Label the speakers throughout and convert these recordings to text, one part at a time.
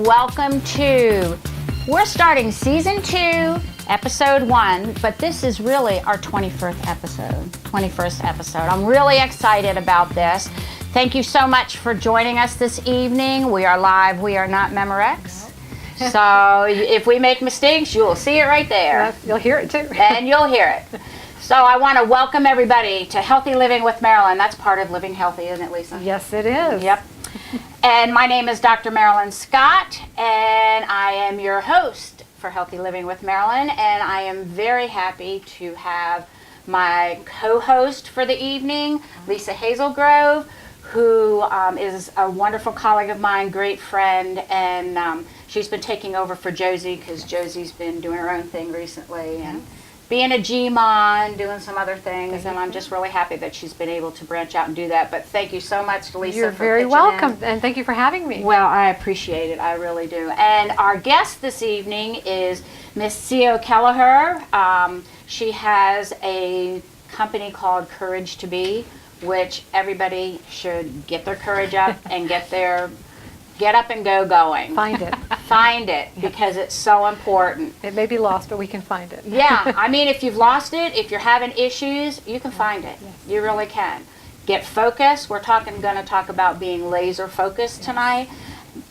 Speaker 1: and welcome to, we're starting season 2, episode 1, but this is really our 21st episode. I'm really excited about this. Thank you so much for joining us this evening. We are live. We are not Memorex. So if we make mistakes, you'll see it right there.
Speaker 2: You'll hear it too.
Speaker 1: And you'll hear it. So I want to welcome everybody to Healthy Living with Marilyn. That's part of Living Healthy, isn't it, Lisa?
Speaker 2: Yes, it is.
Speaker 1: Yep. And my name is Dr. Marilyn Scott, and I am your host for Healthy Living with Marilyn, and I am very happy to have my co-host for the evening, Lisa Hazelgrove, who is a wonderful colleague of mine, great friend, and she's been taking over for Josie because Josie's been doing her own thing recently and being a G-Mon, doing some other things, and I'm just really happy that she's been able to branch out and do that. But thank you so much, Lisa.
Speaker 2: You're very welcome, and thank you for having me.
Speaker 1: Well, I appreciate it. I really do. And our guest this evening is Miss Seo Kelleher. She has a company called Courage to Be, which everybody should get their courage up and get up and go going.
Speaker 2: Find it.
Speaker 1: Find it, because it's so important.
Speaker 2: It may be lost, but we can find it.
Speaker 1: Yeah, I mean, if you've lost it, if you're having issues, you can find it.
Speaker 2: Yes.
Speaker 1: You really can. Get focused. We're going to talk about being laser focused tonight.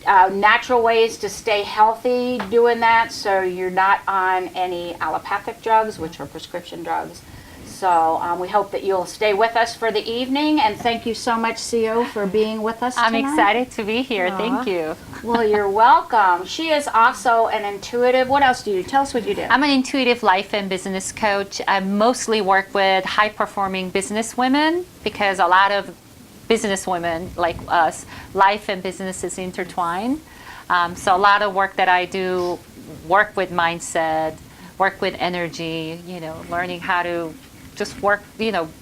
Speaker 1: Natural ways to stay healthy doing that, so you're not on any allopathic drugs, which are prescription drugs. So we hope that you'll stay with us for the evening, and thank you so much, Seo, for being with us tonight.
Speaker 3: I'm excited to be here. Aww. Thank you.
Speaker 1: Well, you're welcome. She is also an intuitive. What else do you do? Tell us what you do.
Speaker 3: I'm an intuitive life and business coach. I mostly work with high-performing business women because a lot of business women like us, life and business is intertwined. So a lot of work that I do, work with mindset, work with energy, learning how to just work,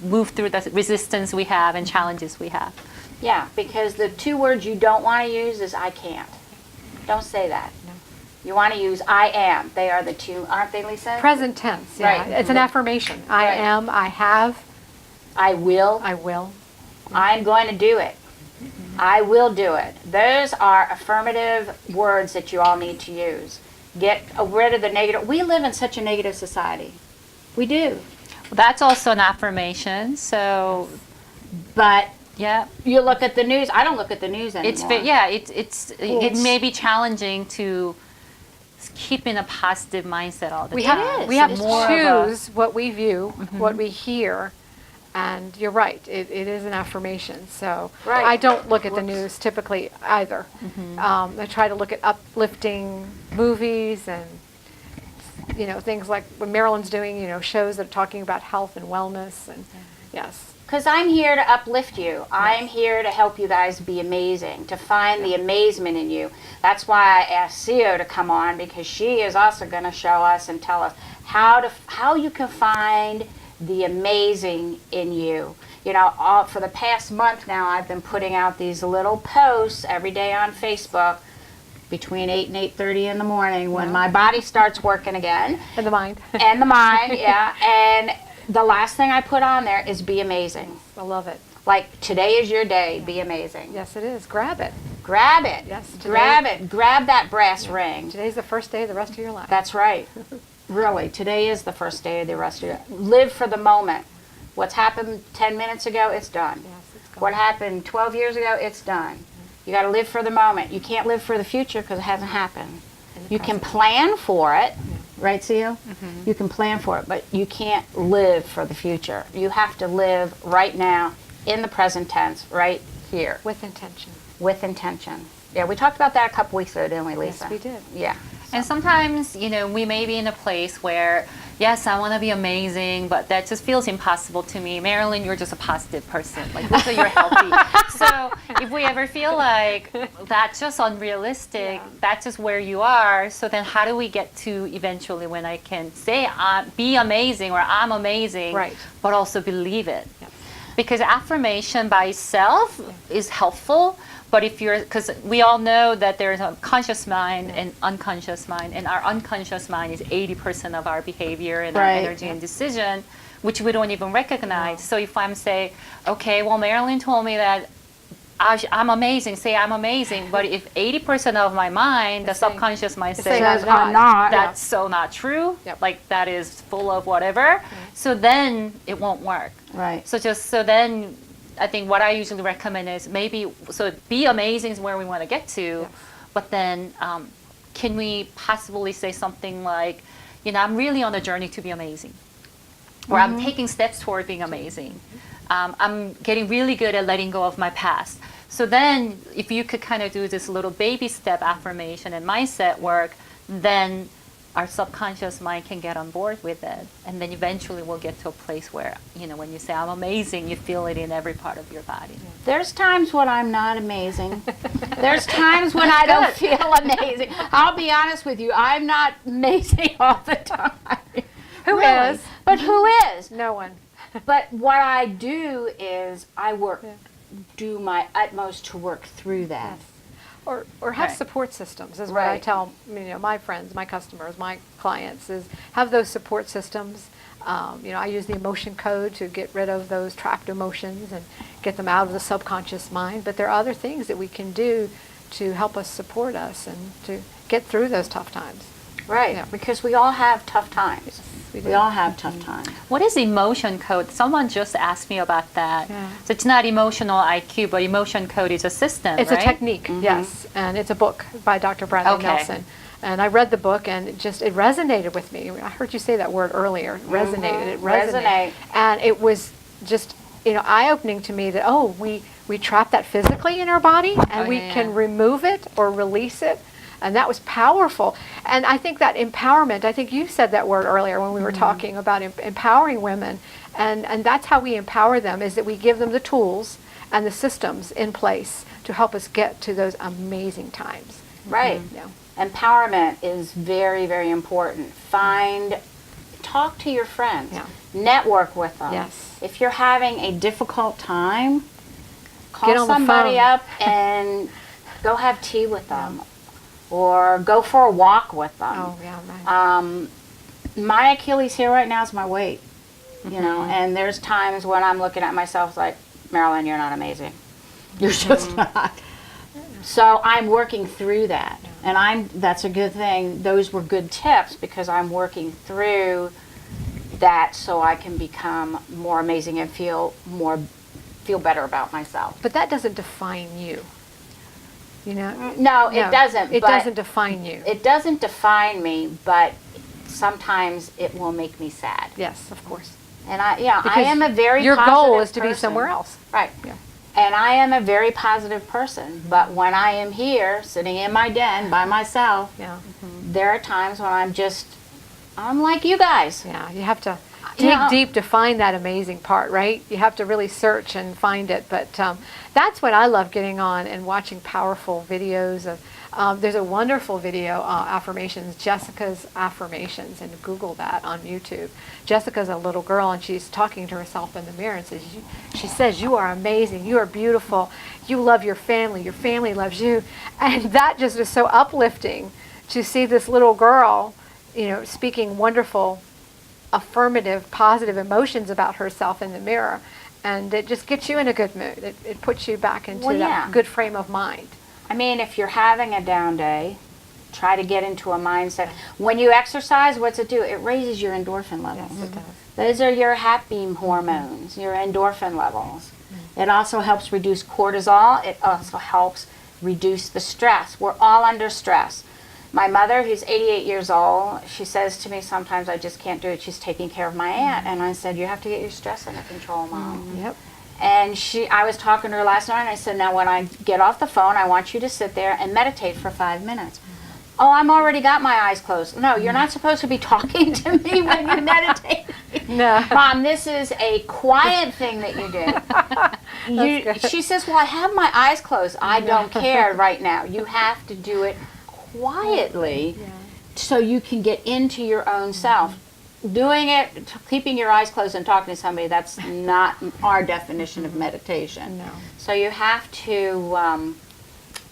Speaker 3: move through the resistance we have and challenges we have.
Speaker 1: Yeah, because the 2 words you don't want to use is I can't. Don't say that.
Speaker 2: No.
Speaker 1: You want to use I am. They are the 2, aren't they, Lisa?
Speaker 2: Present tense, yeah.
Speaker 1: Right.
Speaker 2: It's an affirmation. I am, I have.
Speaker 1: I will.
Speaker 2: I will.
Speaker 1: I'm going to do it. I will do it. Those are affirmative words that you all need to use. Get rid of the negative. We live in such a negative society. We do.
Speaker 3: That's also an affirmation. So,
Speaker 1: but
Speaker 3: yeah,
Speaker 1: you look at the news. I don't look at the news anymore.
Speaker 3: It may be challenging to keep in a positive mindset all the time.
Speaker 2: We have to choose what we view, what we hear, and you're right. It is an affirmation. So I don't look at the news typically either. I try to look at uplifting movies and things like what Marilyn's doing, shows that are talking about health and wellness, and yes.
Speaker 1: Because I'm here to uplift you. I'm here to help you guys be amazing, to find the amazement in you. That's why I asked Seo to come on, because she is also going to show us and tell us how you can find the amazing in you. For the past month now, I've been putting out these little posts every day on Facebook between 8 and 8:30 in the morning when my body starts working again.
Speaker 2: And the mind.
Speaker 1: And the mind, yeah. And the last thing I put on there is be amazing.
Speaker 2: I love it.
Speaker 1: Like, today is your day, be amazing.
Speaker 2: Yes, it is. Grab it.
Speaker 1: Grab it.
Speaker 2: Yes.
Speaker 1: Grab it. Grab that brass ring.
Speaker 2: Today's the first day of the rest of your life.
Speaker 1: That's right. Really, today is the first day of the rest of your life. Live for the moment. What's happened 10 minutes ago, it's done.
Speaker 2: Yes, it's gone.
Speaker 1: What happened 12 years ago, it's done. You got to live for the moment. You can't live for the future because it hasn't happened. You can plan for it, right, Seo? You can plan for it, but you can't live for the future. You have to live right now, in the present tense, right here.
Speaker 2: With intention.
Speaker 1: With intention. Yeah, we talked about that a couple weeks ago, didn't we, Lisa?
Speaker 2: Yes, we did.
Speaker 1: Yeah.
Speaker 3: And sometimes, we may be in a place where, yes, I want to be amazing, but that just feels impossible to me. Marilyn, you're just a positive person. Like, Lisa, you're healthy. So if we ever feel like that's just unrealistic, that's just where you are, so then how do we get to eventually when I can say be amazing or I'm amazing, but also believe it? Because affirmation by itself is helpful, but because we all know that there's a conscious mind and unconscious mind, and our unconscious mind is 80% of our behavior and our energy and decision, which we don't even recognize. So if I'm say, okay, well, Marilyn told me that I'm amazing, say I'm amazing, but if 80% of my mind, the subconscious mind
Speaker 2: saying
Speaker 3: says,
Speaker 2: I'm not.
Speaker 3: that's so not true,
Speaker 2: Yep.
Speaker 3: like that is full of whatever, so then it won't work.
Speaker 1: Right.
Speaker 3: So then I think what I usually recommend is maybe, so be amazing is where we want to get to, but then can we possibly say something like, I'm really on a journey to be amazing, or I'm taking steps toward being amazing. I'm getting really good at letting go of my past. So then if you could kind of do this little baby step affirmation and mindset work, then our subconscious mind can get on board with it. And then eventually we'll get to a place where, when you say I'm amazing, you feel it in every part of your body.
Speaker 1: There's times when I'm not amazing. There's times when I don't feel amazing. I'll be honest with you, I'm not amazing all the time.
Speaker 2: Who
Speaker 1: Really.
Speaker 2: is?
Speaker 1: But who is?
Speaker 2: No one.
Speaker 1: But what I do is I do my utmost to work through that.
Speaker 2: Or have
Speaker 3: Right.
Speaker 2: support systems is what I
Speaker 1: Right.
Speaker 2: tell my friends, my customers, my clients is have those support systems. I use the emotion code to get rid of those trapped emotions and get them out of the subconscious mind. But there are other things that we can do to help us support us and to get through those tough times.
Speaker 1: Right,
Speaker 2: Yeah.
Speaker 1: because we all have tough times.
Speaker 2: We
Speaker 1: We
Speaker 2: do.
Speaker 1: all have tough times.
Speaker 3: What is emotion code? Someone just asked me about that.
Speaker 2: Yeah.
Speaker 3: So it's not emotional IQ, but emotion code is a system,
Speaker 2: It's
Speaker 3: right?
Speaker 2: a technique, yes, and it's a book by Dr. Bradley
Speaker 3: Okay.
Speaker 2: Nelson. And I read the book, and it resonated with me. I heard you say that word earlier. Resonated. It resonated.
Speaker 1: Resonate.
Speaker 2: And it was just eye-opening to me that we trap that physically in our body, and we can remove it or release it. And that was powerful. And I think that empowerment, I think you said that word earlier when we were talking about empowering women. And that's how we empower them, is that we give them the tools and the systems in place to help us get to those amazing times.
Speaker 1: Right.
Speaker 2: Yeah.
Speaker 1: Empowerment is very, very important. Talk to your friends.
Speaker 2: Yeah.
Speaker 1: Network with them.
Speaker 2: Yes.
Speaker 1: If you're having a difficult time, call
Speaker 2: Get on the
Speaker 1: somebody
Speaker 2: phone.
Speaker 1: up and go have tea with them. Or go for a walk with them.
Speaker 2: Oh, yeah, right.
Speaker 1: My Achilles heel right now is my weight. And there's times when I'm looking at myself like, Marilyn, you're not amazing. You're just not. So I'm working through that. And that's a good thing. Those were good tips because I'm working through that so I can become more amazing and feel better about myself.
Speaker 2: But that doesn't define you.
Speaker 1: No, it doesn't.
Speaker 2: It
Speaker 1: but
Speaker 2: doesn't define you.
Speaker 1: It doesn't define me, but sometimes it will make me sad.
Speaker 2: Yes, of course.
Speaker 1: And I
Speaker 2: Because
Speaker 1: am a very
Speaker 2: your
Speaker 1: positive
Speaker 2: goal is to be
Speaker 1: person.
Speaker 2: somewhere else.
Speaker 1: Right.
Speaker 2: Yeah.
Speaker 1: And I am a very positive person, but when I am here, sitting in my den by myself,
Speaker 2: Yeah.
Speaker 1: there are times when I'm like you guys.
Speaker 2: Yeah, you have to
Speaker 1: You
Speaker 2: dig
Speaker 1: know-
Speaker 2: deep to find that amazing part, right? You have to really search and find it. But that's what I love getting on and watching powerful videos of. There's a wonderful video, affirmations, Jessica's affirmations, and Google that on YouTube. Jessica's a little girl, and she's talking to herself in the mirror and she says, "You are amazing. You are beautiful. You love your family loves you," and that just is so uplifting to see this little girl, speaking wonderful, affirmative, positive emotions about herself in the mirror, and it just gets you in a good mood. It puts you back into
Speaker 1: Well, yeah.
Speaker 2: that good frame of mind.
Speaker 1: I mean, if you're having a down day, try to get into a mindset. When you exercise, what's it do? It raises your endorphin levels.
Speaker 2: Yes, it does.
Speaker 1: Those are your happy hormones, your endorphin levels. It also helps reduce cortisol. It also helps reduce the stress. We're all under stress. My mother, who's 88 years old, she says to me sometimes, I just can't do it. She's taking care of my aunt. And I said, you have to get your stress under control, Mom.
Speaker 2: Yep.
Speaker 1: And I was talking to her last night, and I said, now when I get off the phone, I want you to sit there and meditate for 5 minutes. Oh, I'm already got my eyes closed. No, you're not supposed to be talking to me when you meditate.
Speaker 2: No.
Speaker 1: Mom, this is a quiet thing that you do.
Speaker 2: good.
Speaker 1: She says, well, I have my eyes closed. I don't care right now. You have to do it quietly so you can get into your own self. Doing it, keeping your eyes closed and talking to somebody, that's not our definition of meditation.
Speaker 2: No.
Speaker 1: So you have to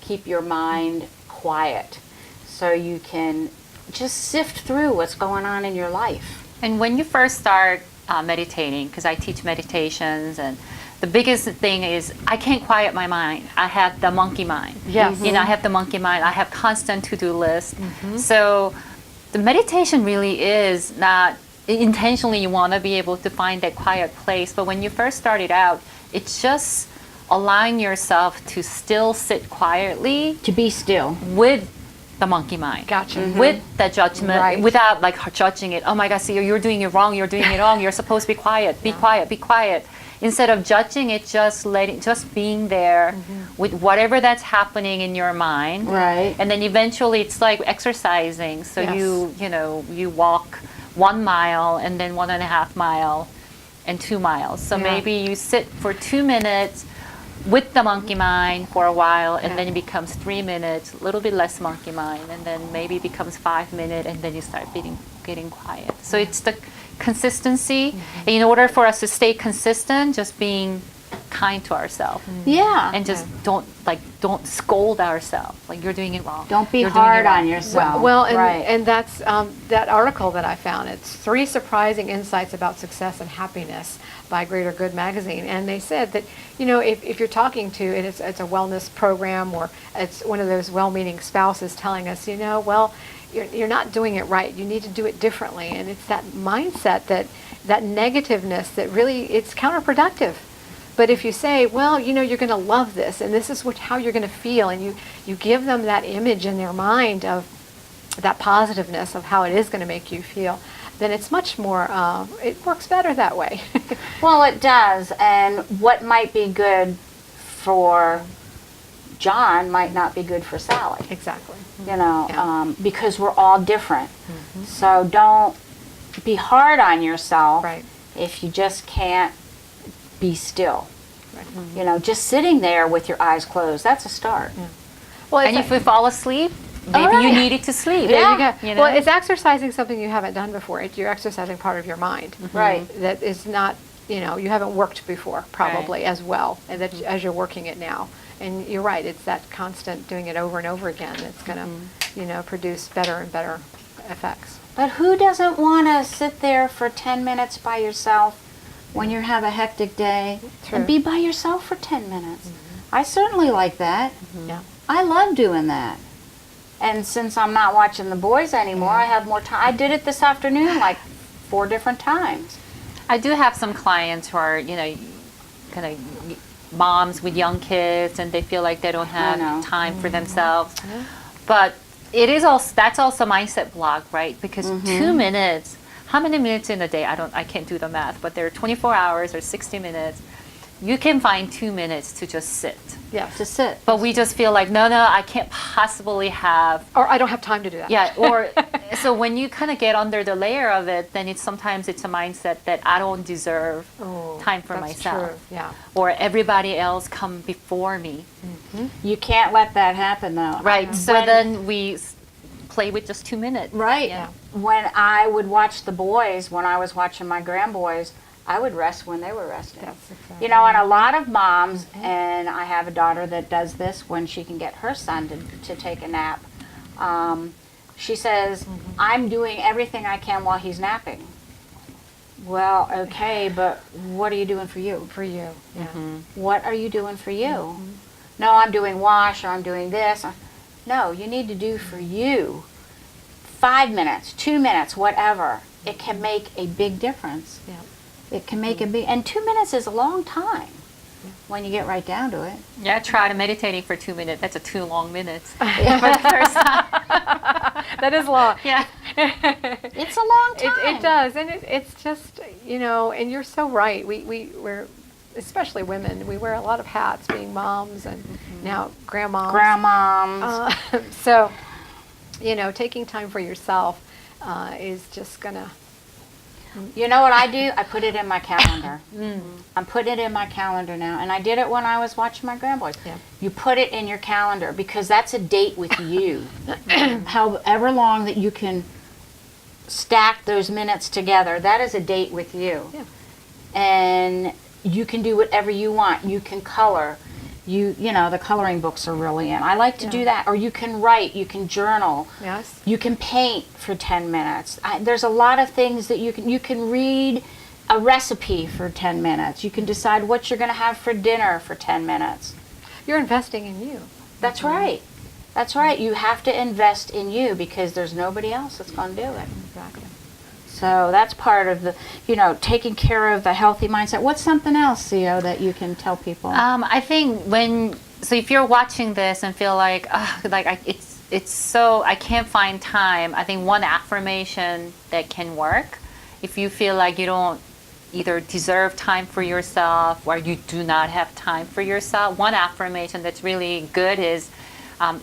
Speaker 1: keep your mind quiet so you can just sift through what's going on in your life.
Speaker 3: And when you first start meditating, because I teach meditations and the biggest thing is I can't quiet my mind. I have the monkey mind.
Speaker 2: Yes.
Speaker 3: You know, I have the monkey mind. I have constant to-do list. So the meditation really is not intentionally you want to be able to find that quiet place. But when you first started out, it's just allowing yourself to still sit quietly.
Speaker 1: To be still.
Speaker 3: With the monkey mind.
Speaker 2: Gotcha.
Speaker 3: With the judgment,
Speaker 2: Right.
Speaker 3: without like judging it. Oh my God, see, you're doing it wrong. You're doing it wrong. You're supposed to be quiet. Be quiet. Be quiet. Instead of judging it, just being there with whatever that's happening in your mind.
Speaker 1: Right.
Speaker 3: And then eventually it's like exercising. So
Speaker 2: Yes.
Speaker 3: you walk 1 mile and then 1.5 mile and 2 miles. So
Speaker 2: Yeah.
Speaker 3: maybe you sit for 2 minutes with the monkey mind for a while, and then it becomes 3 minutes, a little bit less monkey mind, and then maybe it becomes 5 minutes, and then you start getting quiet. So it's the consistency. And in order for us to stay consistent, just being kind to ourselves.
Speaker 1: Yeah.
Speaker 3: And just don't scold ourselves like you're doing it wrong.
Speaker 1: Don't be
Speaker 3: You're doing it
Speaker 1: hard
Speaker 3: wrong.
Speaker 1: on yourself.
Speaker 2: Well, and,
Speaker 1: right.
Speaker 2: and that's that article that I found. It's 3 surprising insights about success and happiness by Greater Good magazine. And they said that, if you're talking to, and it's a wellness program, or it's one of those well-meaning spouses telling us, well, you're not doing it right. You need to do it differently. And it's that mindset, that negativeness that really, it's counterproductive. But if you say, well, you're going to love this, and this is how you're going to feel, and you give them that image in their mind of that positiveness of how it is going to make you feel, then it's much more, it works better that way.
Speaker 1: Well, it does. And what might be good for John might not be good for Sally.
Speaker 2: Exactly.
Speaker 1: Because we're all different. So don't be hard on yourself
Speaker 2: Right.
Speaker 1: if you just can't be still.
Speaker 2: Right.
Speaker 1: Just sitting there with your eyes closed, that's a start.
Speaker 2: Well,
Speaker 3: And if we fall asleep, maybe
Speaker 1: All
Speaker 3: you
Speaker 1: right.
Speaker 3: needed to sleep.
Speaker 2: there you
Speaker 1: Yeah.
Speaker 2: go.
Speaker 3: You know?
Speaker 2: Well, it's exercising something you haven't done before. You're exercising part of your mind.
Speaker 1: Right.
Speaker 2: That is not, you haven't worked before probably as well as you're working it now. And you're right, it's that constant doing it over and over again that's going to, produce better and better effects.
Speaker 1: But who doesn't want to sit there for 10 minutes by yourself when you have a hectic day
Speaker 2: True.
Speaker 1: and be by yourself for 10 minutes? I certainly like that.
Speaker 2: Yeah.
Speaker 1: I love doing that. And since I'm not watching the boys anymore, I have more time. I did it this afternoon like 4 different times.
Speaker 3: I do have some clients who are, kind of moms with young kids, and they feel like they don't
Speaker 1: know.
Speaker 3: have time for themselves. But that's also mindset block, right? Because 2 minutes, how many minutes in a day? I can't do the math, but there are 24 hours or 60 minutes. You can find 2 minutes to just sit.
Speaker 2: Yes.
Speaker 1: To sit.
Speaker 3: But we just feel like, no, I can't possibly have.
Speaker 2: Or I don't have time to do that.
Speaker 3: Yeah, or so when you kind of get under the layer of it, then sometimes it's a mindset that I don't deserve time for
Speaker 2: That's
Speaker 3: myself.
Speaker 2: true. Yeah.
Speaker 3: Or everybody else come before me.
Speaker 1: You can't let that happen though.
Speaker 3: Right. So
Speaker 1: When-
Speaker 3: then we play with just 2 minutes.
Speaker 1: Right.
Speaker 3: Yeah.
Speaker 1: When I would watch the boys, when I was watching my grandboys, I would rest when they were resting.
Speaker 2: That's exactly.
Speaker 1: And a lot of moms, and I have a daughter that does this when she can get her son to take a nap. She says, I'm doing everything I can while he's napping. Well, okay, but what are you doing for you?
Speaker 2: For you. Yeah.
Speaker 1: What are you doing for you? No, I'm doing wash, or I'm doing this. No, you need to do for you. 5 minutes, 2 minutes, whatever. It can make a big difference.
Speaker 2: Yeah.
Speaker 1: It can make a big, and 2 minutes is a long time when you get right down to it.
Speaker 3: Yeah, I tried meditating for 2 minutes. That's 2 long minutes. For the first time.
Speaker 2: That is long.
Speaker 3: Yeah.
Speaker 1: It's a long time.
Speaker 2: It does, and it's just, and you're so right. We're, especially women, we wear a lot of hats, being moms and now grandmoms.
Speaker 1: Grandmoms.
Speaker 2: So, taking time for yourself is just gonna.
Speaker 1: You know what I do? I put it in my calendar. I'm putting it in my calendar now, and I did it when I was watching my grandboys.
Speaker 2: Yeah.
Speaker 1: You put it in your calendar because that's a date with you. However long that you can stack those minutes together, that is a date with you.
Speaker 2: Yeah.
Speaker 1: And you can do whatever you want. You can color. The coloring books are really in. I like to do that. Or you can write, you can journal.
Speaker 2: Yes.
Speaker 1: You can paint for 10 minutes. There's a lot of things that you can read a recipe for 10 minutes. You can decide what you're going to have for dinner for 10 minutes.
Speaker 2: You're investing in you.
Speaker 1: That's right. That's right. You have to invest in you because there's nobody else that's going to do it.
Speaker 2: Exactly.
Speaker 1: So that's part of the, taking care of the healthy mindset. What's something else, Seo, that you can tell people?
Speaker 3: I think so if you're watching this and feel like, it's so, I can't find time, I think one affirmation that can work, if you feel like you don't either deserve time for yourself or you do not have time for yourself, one affirmation that's really good is,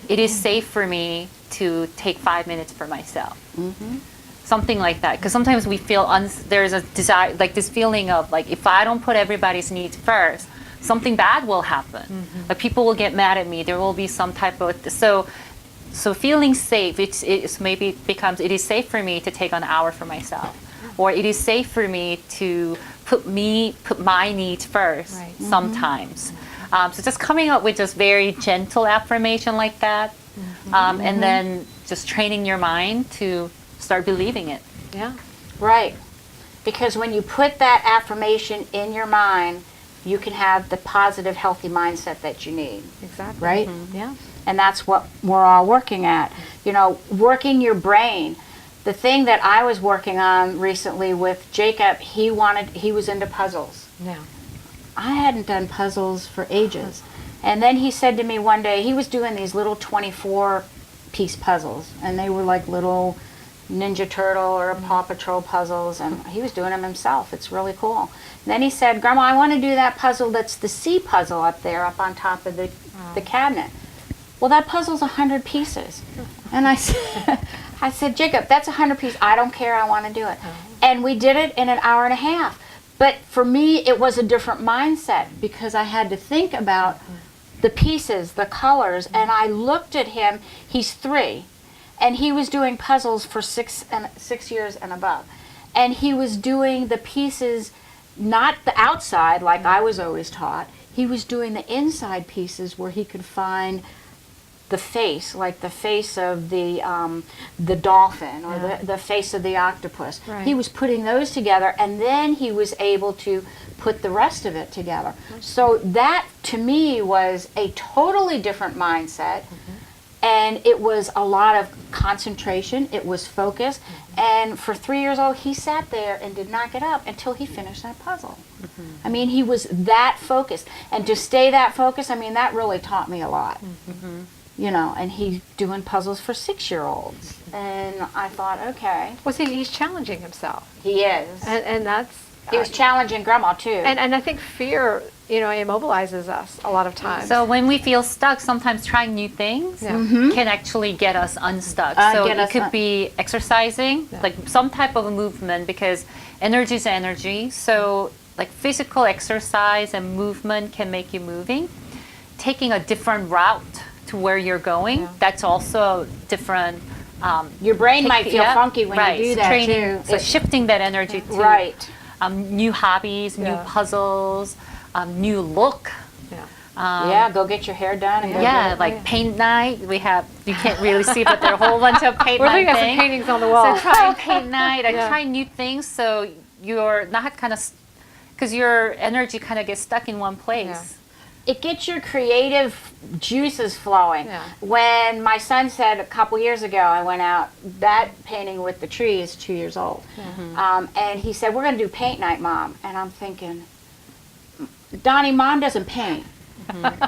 Speaker 3: it is safe for me to take 5 minutes for myself. Mm-hmm. Something like that, because sometimes we feel there's a desire, like this feeling of like, if I don't put everybody's needs first, something bad will happen. Mm-hmm. Like people will get mad at me. There will be some type of so feeling safe. It's maybe becomes it is safe for me to take an hour for myself, or it is safe for me to put my needs first. Right. Sometimes, so just coming up with just very gentle affirmation like that, and then just training your mind to start believing it.
Speaker 2: Yeah.
Speaker 1: Right. Because when you put that affirmation in your mind, you can have the positive, healthy mindset that you need.
Speaker 2: Exactly.
Speaker 1: Right?
Speaker 2: Mm-hmm. Yeah.
Speaker 1: And that's what we're all working at. Working your brain. The thing that I was working on recently with Jacob, he was into puzzles.
Speaker 2: Yeah.
Speaker 1: I hadn't done puzzles for ages. And then he said to me one day, he was doing these little 24-piece puzzles, and they were like little Ninja Turtle or Paw Patrol puzzles, and he was doing them himself. It's really cool. And then he said, Grandma, I want to do that puzzle that's the sea puzzle up there, up on top of the cabinet. Well, that puzzle's 100 pieces. And I said, Jacob, that's 100 pieces. I don't care. I want to do it. And we did it in an hour and a half. But for me, it was a different mindset because I had to think about the pieces, the colors, and I looked at him. He's 3. And he was doing puzzles for 6 years and above. And he was doing the pieces, not the outside like I was always taught. He was doing the inside pieces where he could find the face, like the face of the dolphin or the face of the octopus. Right. He was putting those together, and then he was able to put the rest of it together. So that, to me, was a totally different mindset. And it was a lot of concentration. It was focus. And for 3 years old, he sat there and did not get up until he finished that puzzle. I mean, he was that focused. And to stay that focused, I mean, that really taught me a lot. And he's doing puzzles for 6-year-olds. And I thought, okay.
Speaker 2: Well, see, he's challenging himself.
Speaker 1: He is.
Speaker 2: And that's...
Speaker 1: He was challenging Grandma, too.
Speaker 2: And I think fear, immobilizes us a lot of times.
Speaker 3: So when we feel stuck, sometimes trying new things can actually get us unstuck. So it could be exercising, like some type of a movement, because energy is energy. So like physical exercise and movement can make you moving. Taking a different route to where you're going, that's also different.
Speaker 1: Your brain might feel funky when you do that,
Speaker 3: training,
Speaker 1: too.
Speaker 3: So shifting that energy to...
Speaker 1: Right.
Speaker 3: New hobbies, new puzzles, new look.
Speaker 1: Go get your hair done. And
Speaker 3: paint night. You can't really see, but there are a whole bunch of paint
Speaker 2: We're
Speaker 3: night
Speaker 2: looking at some paintings on the wall.
Speaker 3: So try paint night. Try new things so you're not kind of, because your energy kind of gets stuck in one place.
Speaker 1: Yeah. It gets your creative juices flowing.
Speaker 2: Yeah.
Speaker 1: When my son said a couple years ago, I went out, that painting with the tree is 2 years old. And he said, we're going to do paint night, Mom. And I'm thinking, Donnie, Mom doesn't paint.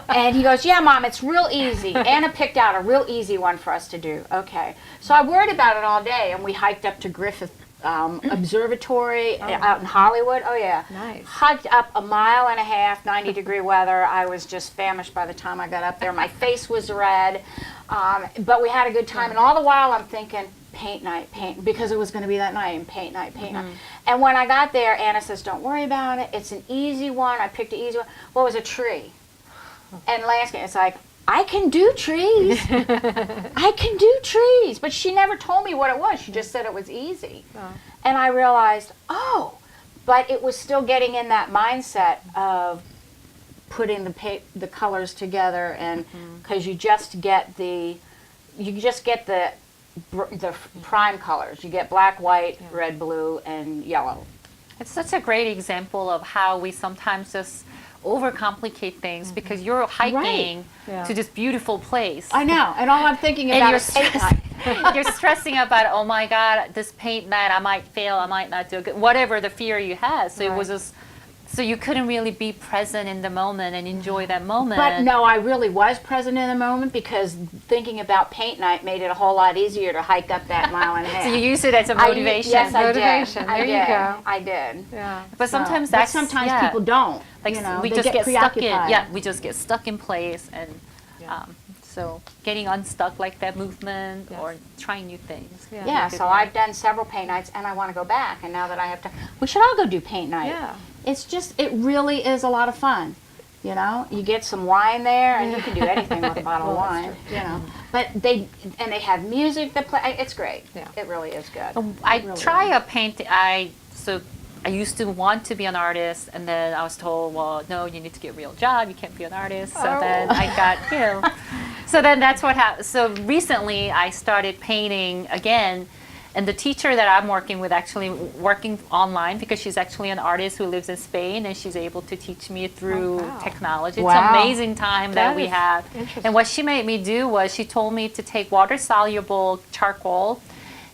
Speaker 1: And he goes, yeah, Mom, it's real easy. Anna picked out a real easy one for us to do. Okay. So I worried about it all day, and we hiked up to Griffith Observatory out in Hollywood. Oh, yeah.
Speaker 2: Nice.
Speaker 1: Hiked up a mile and a half, 90-degree weather. I was just famished by the time I got up there. My face was red. But we had a good time. And all the while I'm thinking, paint night, because it was going to be that night, and paint night. And when I got there, Anna says, don't worry about it. It's an easy one. I picked an easy one. Well, it was a tree. And landscape, it's like, I can do trees. I can do trees. But she never told me what it was. She just said it was easy. And I realized, but it was still getting in that mindset of putting the colors together, and because you just get the prime colors. You get black, white, red, blue, and yellow.
Speaker 3: It's such a great example of how we sometimes just overcomplicate things because you're hiking to this beautiful place.
Speaker 1: I know, and all I'm thinking about is paint night.
Speaker 3: You're stressing about, oh my God, this paint night, I might fail, I might not do good, whatever the fear you had. So it was just, so you couldn't really be present in the moment and enjoy that moment.
Speaker 1: But no, I really was present in the moment because thinking about paint night made it a whole lot easier to hike up that mile and a half.
Speaker 3: So you use it as a motivation.
Speaker 1: Yes, I
Speaker 2: Motivation.
Speaker 1: did.
Speaker 2: There you go.
Speaker 1: I did.
Speaker 2: Yeah.
Speaker 3: But sometimes
Speaker 1: But
Speaker 3: that's
Speaker 1: sometimes people don't.
Speaker 3: Like
Speaker 1: you know,
Speaker 3: we
Speaker 1: they
Speaker 3: just get stuck in.
Speaker 1: preoccupied.
Speaker 3: Yeah, we just get stuck in place, and so getting unstuck like that movement or trying new things.
Speaker 1: Yeah, so I've done several paint nights, and I want to go back. And now that I have to, we should all go do paint night.
Speaker 2: Yeah.
Speaker 1: It's just, it really is a lot of fun. You know, you get some wine there, and you can do anything with a bottle of wine. You know, but they have music that play. It's great.
Speaker 2: Yeah.
Speaker 1: It really is good.
Speaker 3: I try a painting. I used to want to be an artist, and then I was told, well, no, you need to get a real job. You can't be an artist. So then I got, so then that's what happened. So recently I started painting again, and the teacher that I'm working with actually working online because she's actually an artist who lives in Spain, and she's able to teach me through technology. It's an amazing time that we have. And what she made me do was she told me to take water-soluble charcoal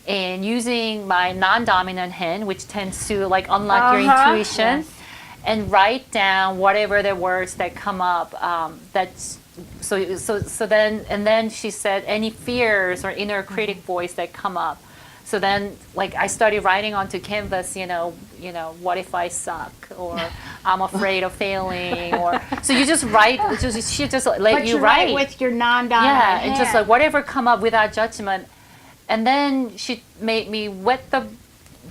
Speaker 3: and using my non-dominant hand, which tends to like unlock your intuition, and write down whatever the words that come up. That's so then she said any fears or inner critic voice that come up. So then, like, I started writing onto canvas, what if I suck, or I'm afraid of failing, or so you just write. She just let
Speaker 1: But
Speaker 3: you
Speaker 1: write with your non-dominant hand.
Speaker 3: and just like whatever come up without judgment. And then she made me wet the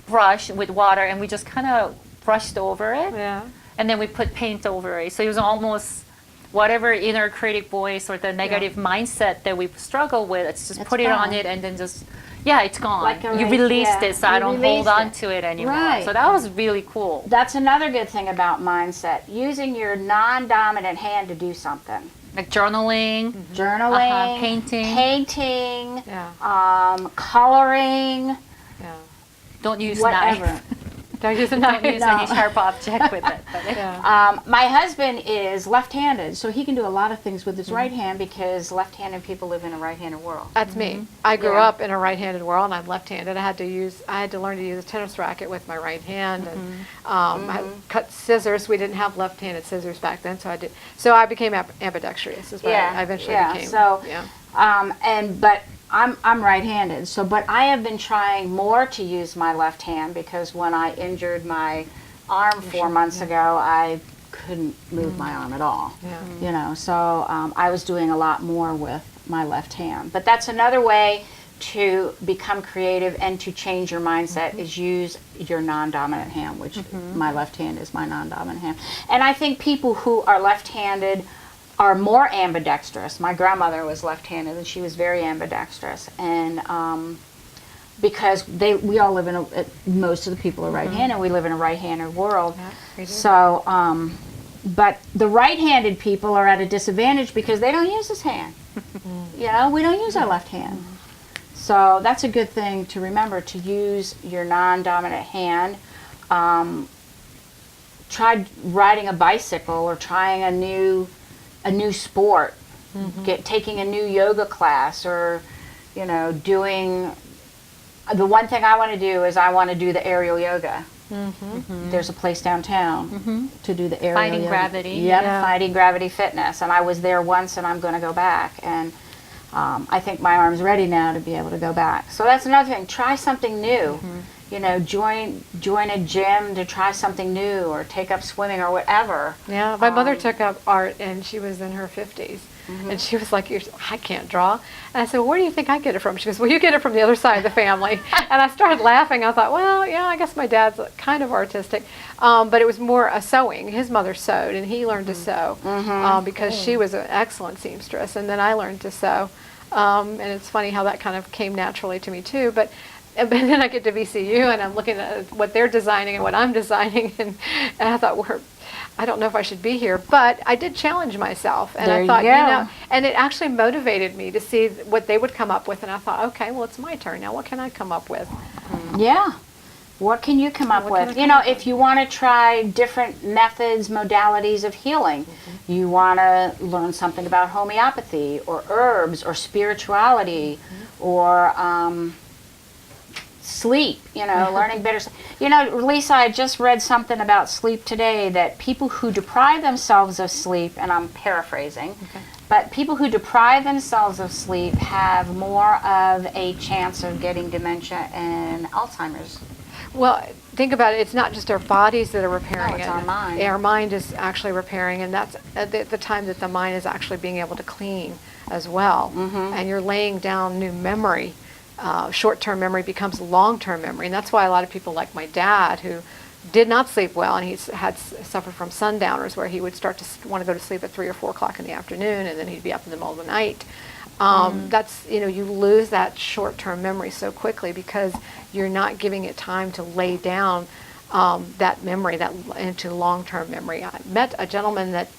Speaker 3: brush with water, and we just kind of brushed over it.
Speaker 2: Yeah.
Speaker 3: And then we put paint over it. So it was almost whatever inner critic voice or the negative mindset that we struggle with. It's just put it on it, and then just it's gone.
Speaker 1: Like
Speaker 3: you released it, so I don't hold on to it anymore.
Speaker 1: Right.
Speaker 3: So that was really cool.
Speaker 1: That's another good thing about mindset. Using your non-dominant hand to do something.
Speaker 3: Like journaling,
Speaker 1: Journaling,
Speaker 3: painting,
Speaker 1: coloring,
Speaker 3: don't use
Speaker 1: whatever.
Speaker 3: knife.
Speaker 2: Don't use a
Speaker 3: Don't
Speaker 2: knife.
Speaker 3: use any sharp object with it. But
Speaker 1: My husband is left-handed, so he can do a lot of things with his right hand because left-handed people live in a right-handed world.
Speaker 2: That's me. I grew up in a right-handed world, and I'm left-handed. I had to learn to use a tennis racket with my right hand, and I cut scissors. We didn't have left-handed scissors back then, so I did. So I became ambidextrous. Is what I eventually became.
Speaker 1: So, but I'm right-handed. So, but I have been trying more to use my left hand because when I injured my arm 4 months ago, I couldn't move my arm at all. So I was doing a lot more with my left hand. But that's another way to become creative and to change your mindset is use your non-dominant hand, which my left hand is my non-dominant hand. And I think people who are left-handed are more ambidextrous. My grandmother was left-handed, and she was very ambidextrous. And because we all live in most of the people are right-handed, we live in a right-handed world. So, but the right-handed people are at a disadvantage because they don't use this hand. We don't use our left hand. So that's a good thing to remember, to use your non-dominant hand. Try riding a bicycle or trying a new sport, taking a new yoga class, or doing. The one thing I want to do is I want to do the aerial yoga. There's a place downtown to do the aerial
Speaker 3: Fighting
Speaker 1: yoga.
Speaker 3: gravity.
Speaker 1: Yep, Fighting Gravity Fitness, and I was there once, and I'm going to go back. And I think my arm's ready now to be able to go back. So that's another thing. Try something new. Join a gym to try something new, or take up swimming or whatever.
Speaker 2: Yeah, my mother took up art, and she was in her 50s. And she was like, I can't draw. And I said, well, where do you think I get it from? She goes, well, you get it from the other side of the family. And I started laughing. I thought, well, I guess my dad's kind of artistic. But it was more a sewing. His mother sewed, and he learned to sew because she was an excellent seamstress. And then I learned to sew. And it's funny how that kind of came naturally to me, too. But then I get to VCU, and I'm looking at what they're designing and what I'm designing. And I thought, I don't know if I should be here, but I did challenge myself, and I thought, and it actually motivated me to see what they would come up with, and I thought, okay, well, it's my turn now. What can I come up with?
Speaker 1: What can you come up
Speaker 2: What can
Speaker 1: with?
Speaker 2: I
Speaker 1: You
Speaker 2: come
Speaker 1: know,
Speaker 2: up with?
Speaker 1: if you want to try different methods, modalities of healing, you want to learn something about homeopathy or herbs or spirituality or sleep, you know, learning better. You know, Lisa, I just read something about sleep today, that people who deprive themselves of sleep, and I'm paraphrasing, but people who deprive themselves of sleep have more of a chance of getting dementia and Alzheimer's.
Speaker 2: Well, think about it. It's not just our bodies that are repairing
Speaker 1: No, it's
Speaker 2: it.
Speaker 1: our mind.
Speaker 2: Our mind is actually repairing, and that's at the time that the mind is actually being able to clean as well. And you're laying down new memory. Short-term memory becomes long-term memory, and that's why a lot of people, like my dad, who did not sleep well, and he's had suffered from sundowners, where he would start to want to go to sleep at 3 or 4 o'clock in the afternoon, and then he'd be up in the middle of the night. That's, you know, you lose that short-term memory so quickly because you're not giving it time to lay down that memory into long-term memory. I met a gentleman that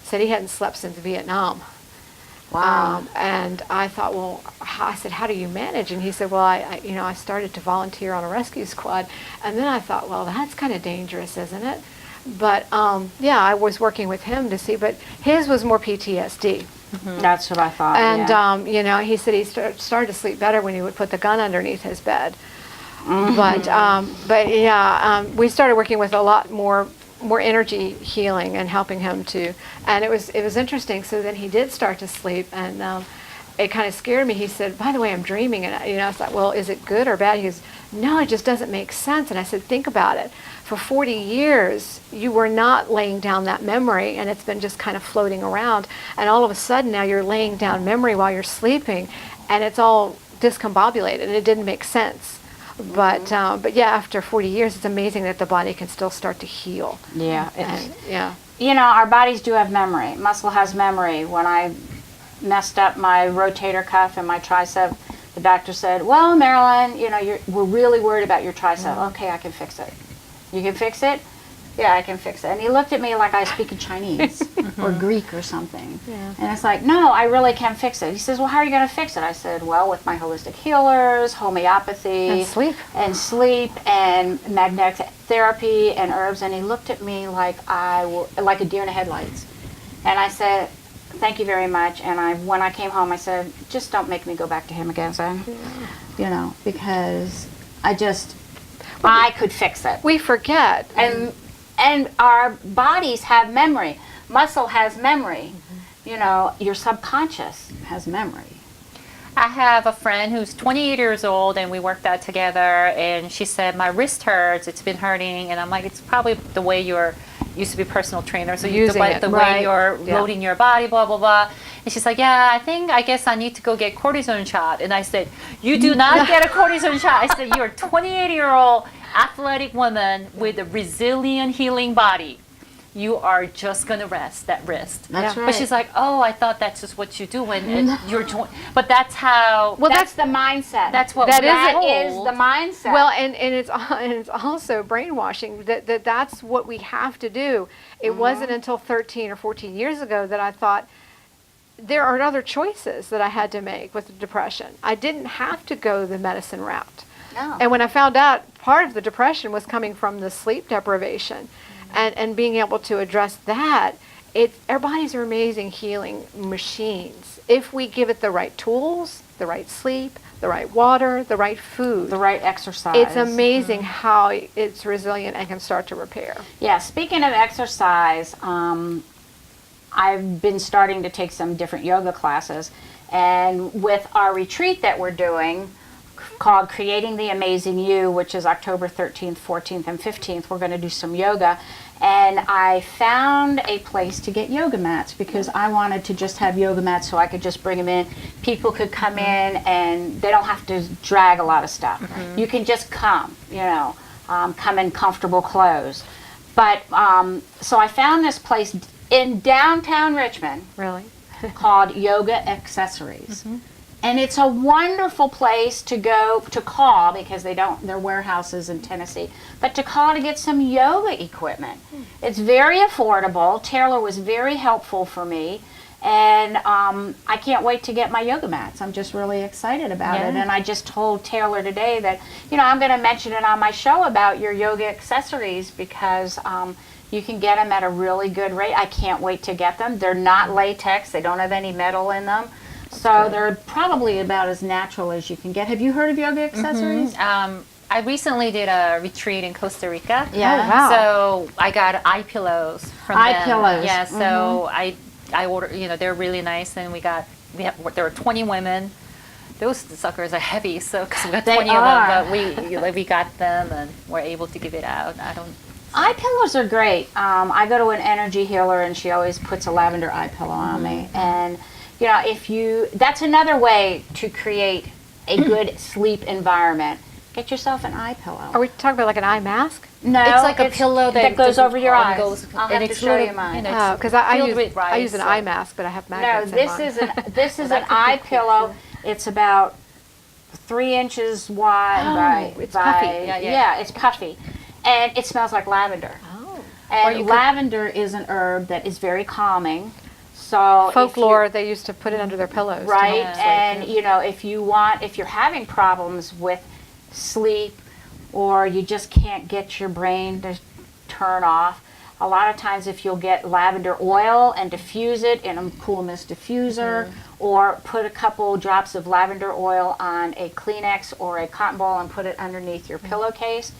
Speaker 2: said he hadn't slept since Vietnam.
Speaker 1: Wow.
Speaker 2: And I thought, well, I said, how do you manage? And he said, well, I started to volunteer on a rescue squad. And then I thought, well, that's kind of dangerous, isn't it? But yeah, I was working with him to see, but his was more PTSD.
Speaker 1: That's what I thought.
Speaker 2: And, you know, he said he started to sleep better when he would put the gun underneath his bed. But yeah, we started working with a lot more energy healing and helping him to, and it was interesting. So then he did start to sleep, and it kind of scared me. He said, by the way, I'm dreaming. And I thought, well, is it good or bad? He goes, no, it just doesn't make sense. And I said, think about it. For 40 years, you were not laying down that memory, and it's been just kind of floating around. And all of a sudden, now you're laying down memory while you're sleeping, and it's all discombobulated, and it didn't make sense. But yeah, after 40 years, it's amazing that the body can still start to heal.
Speaker 1: Yeah.
Speaker 2: And, yeah.
Speaker 1: You know, our bodies do have memory. Muscle has memory. When I messed up my rotator cuff and my tricep, the doctor said, well, Marilyn, you know, we're really worried about your tricep. Okay, I can fix it. You can fix it? Yeah, I can fix it. And he looked at me like I was speaking Chinese or Greek or something.
Speaker 2: Yeah.
Speaker 1: And it's like, no, I really can fix it. He says, well, how are you going to fix it? I said, well, with my holistic healers, homeopathy.
Speaker 2: And sleep.
Speaker 1: And sleep and magnetic therapy and herbs. And he looked at me like like a deer in the headlights. And I said, thank you very much. And when I came home, I said, just don't make me go back to him again, son. You know, because I could fix it.
Speaker 2: We forget.
Speaker 1: And our bodies have memory. Muscle has memory. You know, your subconscious has memory.
Speaker 3: I have a friend who's 28 years old, and we worked out together, and she said, my wrist hurts, it's been hurting, and I'm like, it's probably the way you used to be a personal trainer, so the way you're loading your body, blah, blah, blah. And she's like, yeah, I guess I need to go get cortisone shot. And I said, you do not get a cortisone shot. I said, you're a 28-year-old athletic woman with a resilient healing body. You are just going to rest that wrist.
Speaker 1: That's right.
Speaker 3: But she's like, oh, I thought that's just what you do when you're but that's how.
Speaker 1: Well, that's the mindset.
Speaker 3: That's what
Speaker 1: that
Speaker 3: we're
Speaker 1: is
Speaker 3: told.
Speaker 1: the mindset.
Speaker 2: Well, and it's also brainwashing. That's what we have to do. It wasn't until 13 or 14 years ago that I thought there are other choices that I had to make with the depression. I didn't have to go the medicine route.
Speaker 1: No.
Speaker 2: And when I found out part of the depression was coming from the sleep deprivation, and being able to address that, our bodies are amazing healing machines. If we give it the right tools, the right sleep, the right water, the right food,
Speaker 1: the right exercise.
Speaker 2: it's amazing how it's resilient and can start to repair.
Speaker 1: Yeah, speaking of exercise, I've been starting to take some different yoga classes, and with our retreat that we're doing called Creating the Amazing You, which is October 13th, 14th, and 15th, we're going to do some yoga. And I found a place to get yoga mats because I wanted to just have yoga mats so I could just bring them in. People could come in and they don't have to drag a lot of stuff. You can just come, come in comfortable clothes. But so I found this place in downtown Richmond.
Speaker 2: Really?
Speaker 1: Called Yoga Accessories. And it's a wonderful place to go to call because they're warehouses in Tennessee, but to call to get some yoga equipment. It's very affordable. Taylor was very helpful for me. And I can't wait to get my yoga mats. I'm just really excited about it. And I just told Taylor today that, I'm going to mention it on my show about your yoga accessories because you can get them at a really good rate. I can't wait to get them. They're not latex. They don't have any metal in them. So they're probably about as natural as you can get. Have you heard of yoga accessories?
Speaker 3: I recently did a retreat in Costa Rica.
Speaker 1: Yeah.
Speaker 2: Oh, wow.
Speaker 3: So I got eye pillows from them.
Speaker 1: Eye pillows.
Speaker 3: Yeah. So I ordered. They're really nice, and there were 20 women. Those suckers are heavy, so because we got 20 of them, but we got them and we're able to give it out.
Speaker 1: Eye pillows are great. I go to an energy healer, and she always puts a lavender eye pillow on me. And that's another way to create a good sleep environment. Get yourself an eye pillow.
Speaker 2: Are we talking about like an eye mask?
Speaker 1: No,
Speaker 3: it's like a pillow that
Speaker 1: goes
Speaker 3: just
Speaker 1: over your eyes.
Speaker 3: I'll
Speaker 1: have to show you mine.
Speaker 2: Because I use an eye mask, but I have
Speaker 1: No,
Speaker 2: magnets in mine.
Speaker 1: this is an eye pillow. It's about 3 inches wide
Speaker 2: it's
Speaker 1: by
Speaker 2: puffy.
Speaker 1: Yeah, it's puffy, and it smells like lavender.
Speaker 2: Oh.
Speaker 1: And lavender is an herb that is very calming. So
Speaker 2: Folklore, they used to put it under their pillows. to
Speaker 1: right?
Speaker 2: help sleep.
Speaker 1: And if you're having problems with sleep, or you just can't get your brain to turn off, a lot of times if you'll get lavender oil and diffuse it in a cool mist diffuser, or put a couple drops of lavender oil on a Kleenex or a cotton ball and put it underneath your pillowcase,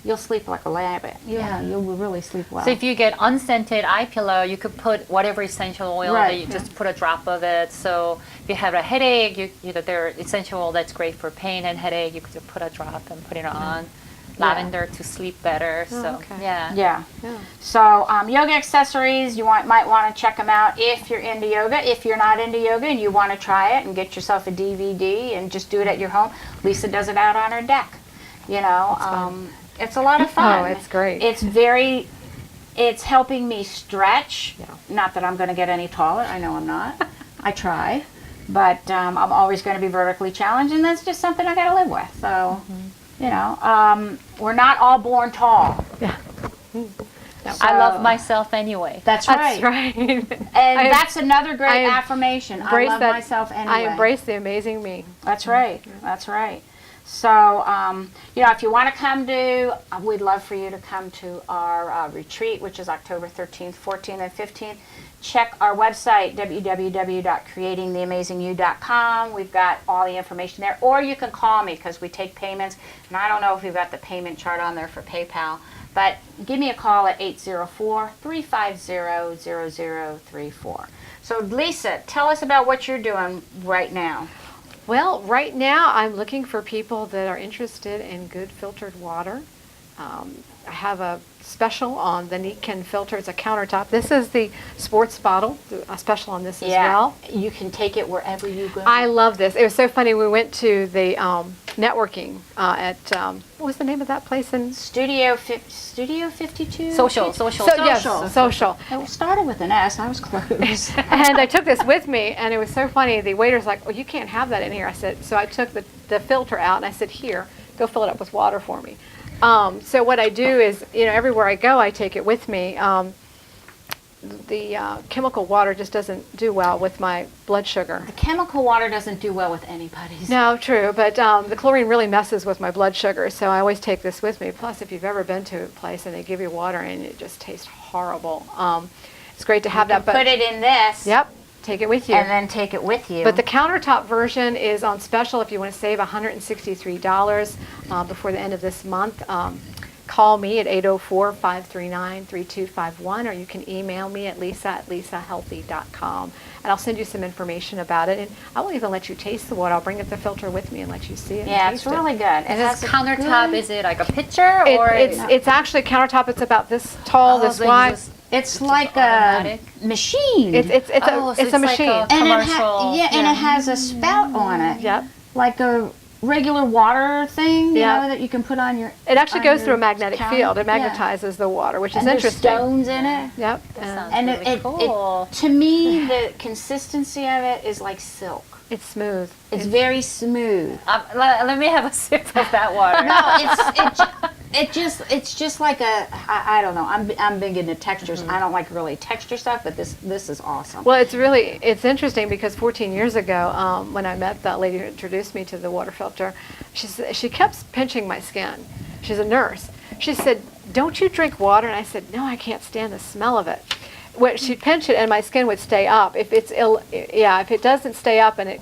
Speaker 1: you'll sleep like a lamb. You'll really sleep well.
Speaker 3: So if you get unscented eye pillow, you could put whatever essential oil that you just put a drop of it. So if you have a headache, there are essential oil that's great for pain and headache. You could just put a drop and put it on. Lavender to sleep better.
Speaker 1: Yeah. So yoga accessories, might want to check them out if you're into yoga. If you're not into yoga and you want to try it and get yourself a DVD and just do it at your home, Lisa does it out on her deck. It's a lot of fun.
Speaker 2: Oh, it's great.
Speaker 1: It's helping me stretch. Not that I'm going to get any taller. I know I'm not. I try. But I'm always going to be vertically challenged, and that's just something I got to live with. So, we're not all born tall.
Speaker 2: Yeah.
Speaker 3: I love myself anyway.
Speaker 1: That's right.
Speaker 2: That's right.
Speaker 1: And that's another great affirmation. I love myself anyway.
Speaker 2: I embrace the amazing me.
Speaker 1: That's right. That's right. So, if you want to come we'd love for you to come to our retreat, which is October 13th, 14th, and 15th. Check our website, www.creatingtheamazingyou.com. We've got all the information there. Or you can call me because we take payments. And I don't know if we've got the payment chart on there for PayPal. But give me a call at 804-350-0034. So, Lisa, tell us about what you're doing right now.
Speaker 2: Well, right now I'm looking for people that are interested in good filtered water. I have a special on the Neatkin filter. It's a countertop. This is the sports bottle, a special on this as well.
Speaker 1: You can take it wherever you go.
Speaker 2: I love this. It was so funny. We went to the networking at, what was the name of that place?
Speaker 1: Studio 52?
Speaker 3: Social.
Speaker 2: Yes, Social.
Speaker 1: It started with an S. I was close.
Speaker 2: And I took this with me, and it was so funny. The waiter's like, well, you can't have that in here. I said, so I took the filter out, and I said, here, go fill it up with water for me. So what I do is, everywhere I go, I take it with me. The chemical water just doesn't do well with my blood sugar.
Speaker 1: The chemical water doesn't do well with anybody's.
Speaker 2: No, true, but the chlorine really messes with my blood sugar, so I always take this with me. Plus, if you've ever been to a place and they give you water and it just tastes horrible, it's great to have that. But
Speaker 1: put it in this.
Speaker 2: Yep. Take it with you.
Speaker 1: And then take it with you.
Speaker 2: But the countertop version is on special if you want to save $163 before the end of this month. Call me at 804-539-3251, or you can email me at lisa@lisahealthy.com. And I'll send you some information about it. And I won't even let you taste the water. I'll bring the filter with me and let you see it.
Speaker 1: Yeah, it's really good.
Speaker 3: And this countertop, is it like a pitcher? Or
Speaker 2: it's actually a countertop. It's about this tall, this wide.
Speaker 1: It's like a machine.
Speaker 2: It's a machine.
Speaker 3: Like a
Speaker 1: and
Speaker 3: commercial.
Speaker 1: it has a spout on it.
Speaker 2: Yep.
Speaker 1: Like a regular water thing, you know, that you can put on your.
Speaker 2: It actually goes through a magnetic
Speaker 1: counter.
Speaker 2: field. It magnetizes the water, which is
Speaker 1: There's
Speaker 2: interesting.
Speaker 1: stones in it.
Speaker 2: Yep.
Speaker 1: And
Speaker 3: really cool.
Speaker 1: to me, the consistency of it is like silk.
Speaker 2: It's smooth.
Speaker 1: It's very smooth.
Speaker 3: Let me have a sip of that water.
Speaker 1: No, it's just like I don't know. I'm big into textures. I don't like really texture stuff, but this is awesome.
Speaker 2: Well, it's interesting because 14 years ago, when I met that lady who introduced me to the water filter, she kept pinching my skin. She's a nurse. She said, "Don't you drink water?" And I said, "No, I can't stand the smell of it." She'd pinch it, and my skin would stay up. If it doesn't stay up and it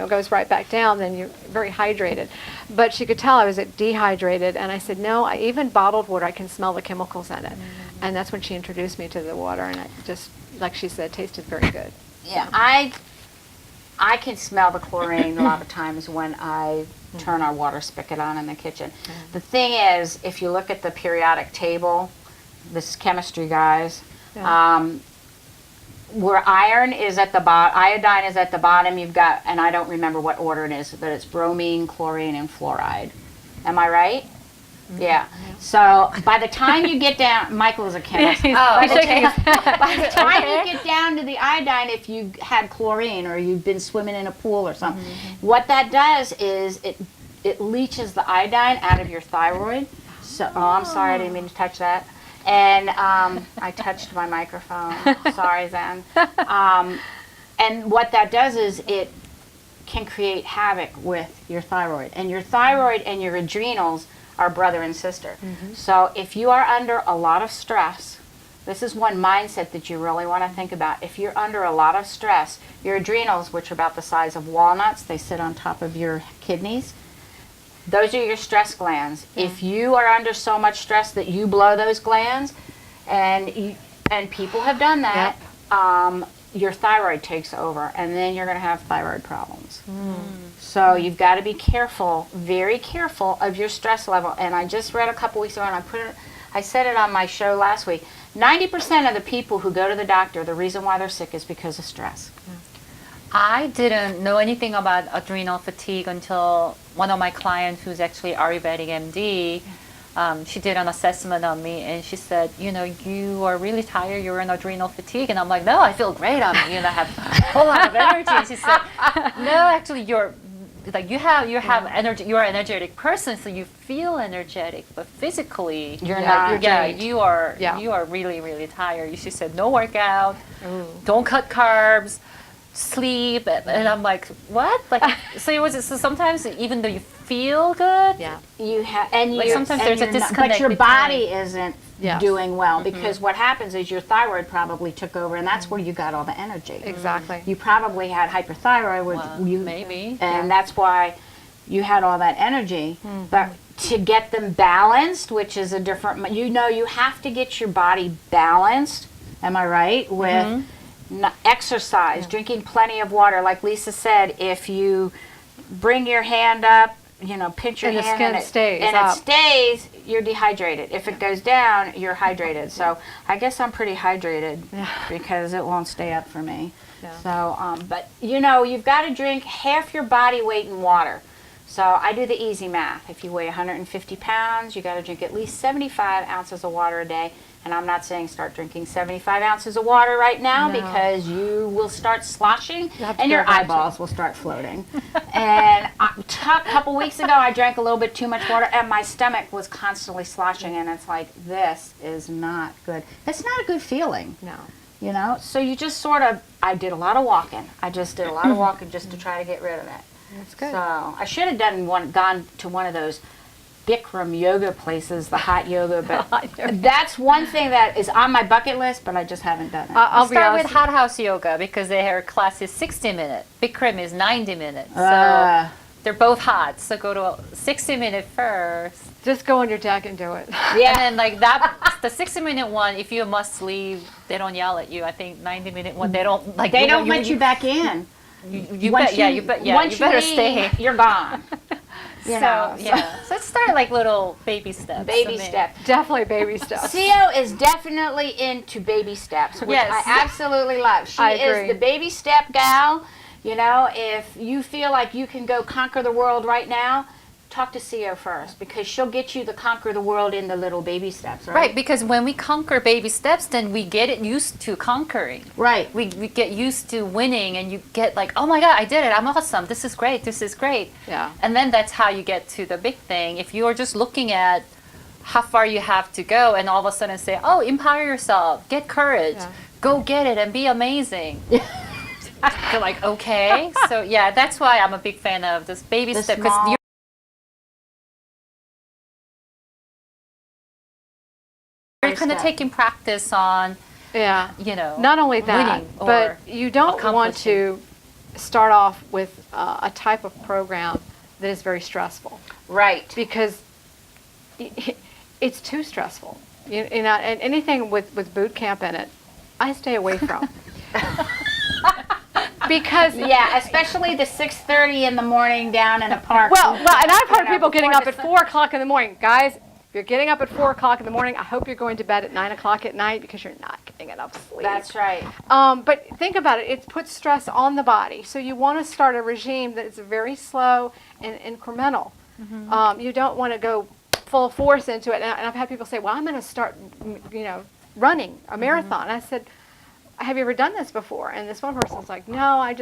Speaker 2: goes right back down, then you're very hydrated. But she could tell I was dehydrated, and I said, no, even bottled water, I can smell the chemicals in it. And that's when she introduced me to the water, and it just, like she said, tasted very good.
Speaker 1: Yeah, I can smell the chlorine a lot of times when I turn our water spigot on in the kitchen. The thing is, if you look at the periodic table, this is chemistry, guys, where iron is at the bottom, iodine is at the bottom, you've got, and I don't remember what order it is, but it's bromine, chlorine, and fluoride. Am I right? Yeah. So by the time you get down, Michael is a chemist. By the time you get down to the iodine, if you had chlorine or you've been swimming in a pool or something, what that does is it leaches the iodine out of your thyroid. So, I'm sorry, I didn't mean to touch that. And I touched my microphone. Sorry, Zen. And what that does is it can create havoc with your thyroid. And your thyroid and your adrenals are brother and sister. So if you are under a lot of stress, this is one mindset that you really want to think about. If you're under a lot of stress, your adrenals, which are about the size of walnuts, they sit on top of your kidneys. Those are your stress glands. If you are under so much stress that you blow those glands, and people have done that, your thyroid takes over, and then you're going to have thyroid problems. So you've got to be careful, very careful of your stress level. And I just read a couple weeks ago, and I said it on my show last week. 90% of the people who go to the doctor, the reason why they're sick is because of stress.
Speaker 3: I didn't know anything about adrenal fatigue until one of my clients, who's actually Ayurvedic MD, she did an assessment on me, and she said, you are really tired, you're in adrenal fatigue. And I'm like, no, I feel great. I have a whole lot of energy. And she said, no, actually, you have energy. You're an energetic person, so you feel energetic, but physically,
Speaker 1: you're not.
Speaker 3: You are really, really tired. She said, no workout, don't cut carbs, sleep. And I'm like, what? So sometimes even though you feel good,
Speaker 1: you have, and
Speaker 3: sometimes there's a disconnect,
Speaker 1: but your body isn't doing well, because what happens is your thyroid probably took over, and that's where you got all the energy.
Speaker 2: Exactly.
Speaker 1: You probably had hyperthyroid, which
Speaker 3: maybe,
Speaker 1: and that's why you had all that energy. But to get them balanced, which is a different, you have to get your body balanced. Am I right? With exercise, drinking plenty of water. Like Lisa said, if you bring your hand up, pinch your hand,
Speaker 2: and
Speaker 1: it stays, you're dehydrated. If it goes down, you're hydrated. So I guess I'm pretty hydrated because it won't stay up for me. So, but you've got to drink half your body weight in water. So I do the easy math. If you weigh 150 pounds, you got to drink at least 75 ounces of water a day. And I'm not saying start drinking 75 ounces of water right now, because you will start sloshing and your eyeballs will start floating. And a couple weeks ago, I drank a little bit too much water, and my stomach was constantly sloshing, and it's like, this is not good. It's not a good feeling.
Speaker 2: No.
Speaker 1: So you just I did a lot of walking. I just did a lot of walking just to try to get rid of it.
Speaker 2: That's good.
Speaker 1: So I should have gone to one of those Bikram yoga places, the hot yoga, but that's one thing that is on my bucket list, but I just haven't done it.
Speaker 3: I'll start with hot house yoga, because their class is 60 minutes. Bikram is 90 minutes. So they're both hot. So go to a 60-minute first.
Speaker 2: Just go on your deck and do it.
Speaker 1: Yeah.
Speaker 3: And then the 60-minute one, if you must leave, they don't yell at you. I think 90-minute one, they don't
Speaker 1: They don't let you back in.
Speaker 3: You better stay.
Speaker 1: You're gone.
Speaker 3: So let's start little baby steps.
Speaker 1: Baby steps.
Speaker 2: Definitely baby steps.
Speaker 1: Seo is definitely into baby steps, which I absolutely love. She is the baby step gal. If you feel like you can go conquer the world right now, talk to Seo first, because she'll get you to conquer the world in the little baby steps, right?
Speaker 3: Right, because when we conquer baby steps, then we get used to conquering.
Speaker 1: Right.
Speaker 3: We get used to winning, and you get like, oh my God, I did it. I'm awesome. This is great. This is great.
Speaker 2: Yeah.
Speaker 3: And then that's how you get to the big thing. If you're just looking at how far you have to go, and all of a sudden say, oh, empower yourself, get courage, go get it and be amazing. You're like, okay. So yeah, that's why I'm a big fan of this baby step, because you're kind of taking practice on,
Speaker 2: not only that,
Speaker 3: winning
Speaker 2: but
Speaker 3: or
Speaker 2: you don't want to start off with a type of program that is very stressful.
Speaker 1: Right.
Speaker 2: Because it's too stressful. You know, and anything with boot camp in it, I stay away from. Because
Speaker 1: especially the 6:30 in the morning down in a park.
Speaker 2: Well, and I've heard people getting up at 4 o'clock in the morning. Guys, if you're getting up at 4 o'clock in the morning, I hope you're going to bed at 9 o'clock at night, because you're not getting enough sleep.
Speaker 1: That's right.
Speaker 2: But think about it. It puts stress on the body. So you want to start a regime that is very slow and incremental. You don't want to go full force into it. And I've had people say, well, I'm going to start, running a marathon. And I said, have you ever done this before? And this one person's like, no,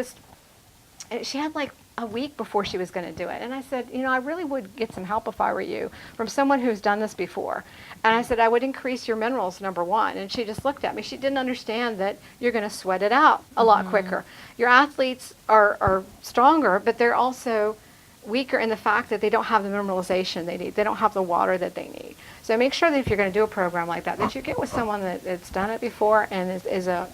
Speaker 2: she had like a week before she was going to do it. And I said, I really would get some help if I were you from someone who's done this before. And I said, I would increase your minerals, number one. And she just looked at me. She didn't understand that you're going to sweat it out a lot quicker. Your athletes are stronger, but they're also weaker in the fact that they don't have the mineralization they need. They don't have the water that they need. So make sure that if you're going to do a program like that you get with someone that's done it before and is a.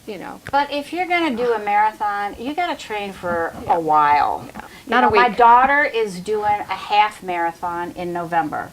Speaker 1: But if you're going to do a marathon, you got to train for a while.
Speaker 2: Yeah. Not a week.
Speaker 1: My daughter is doing a half marathon in November.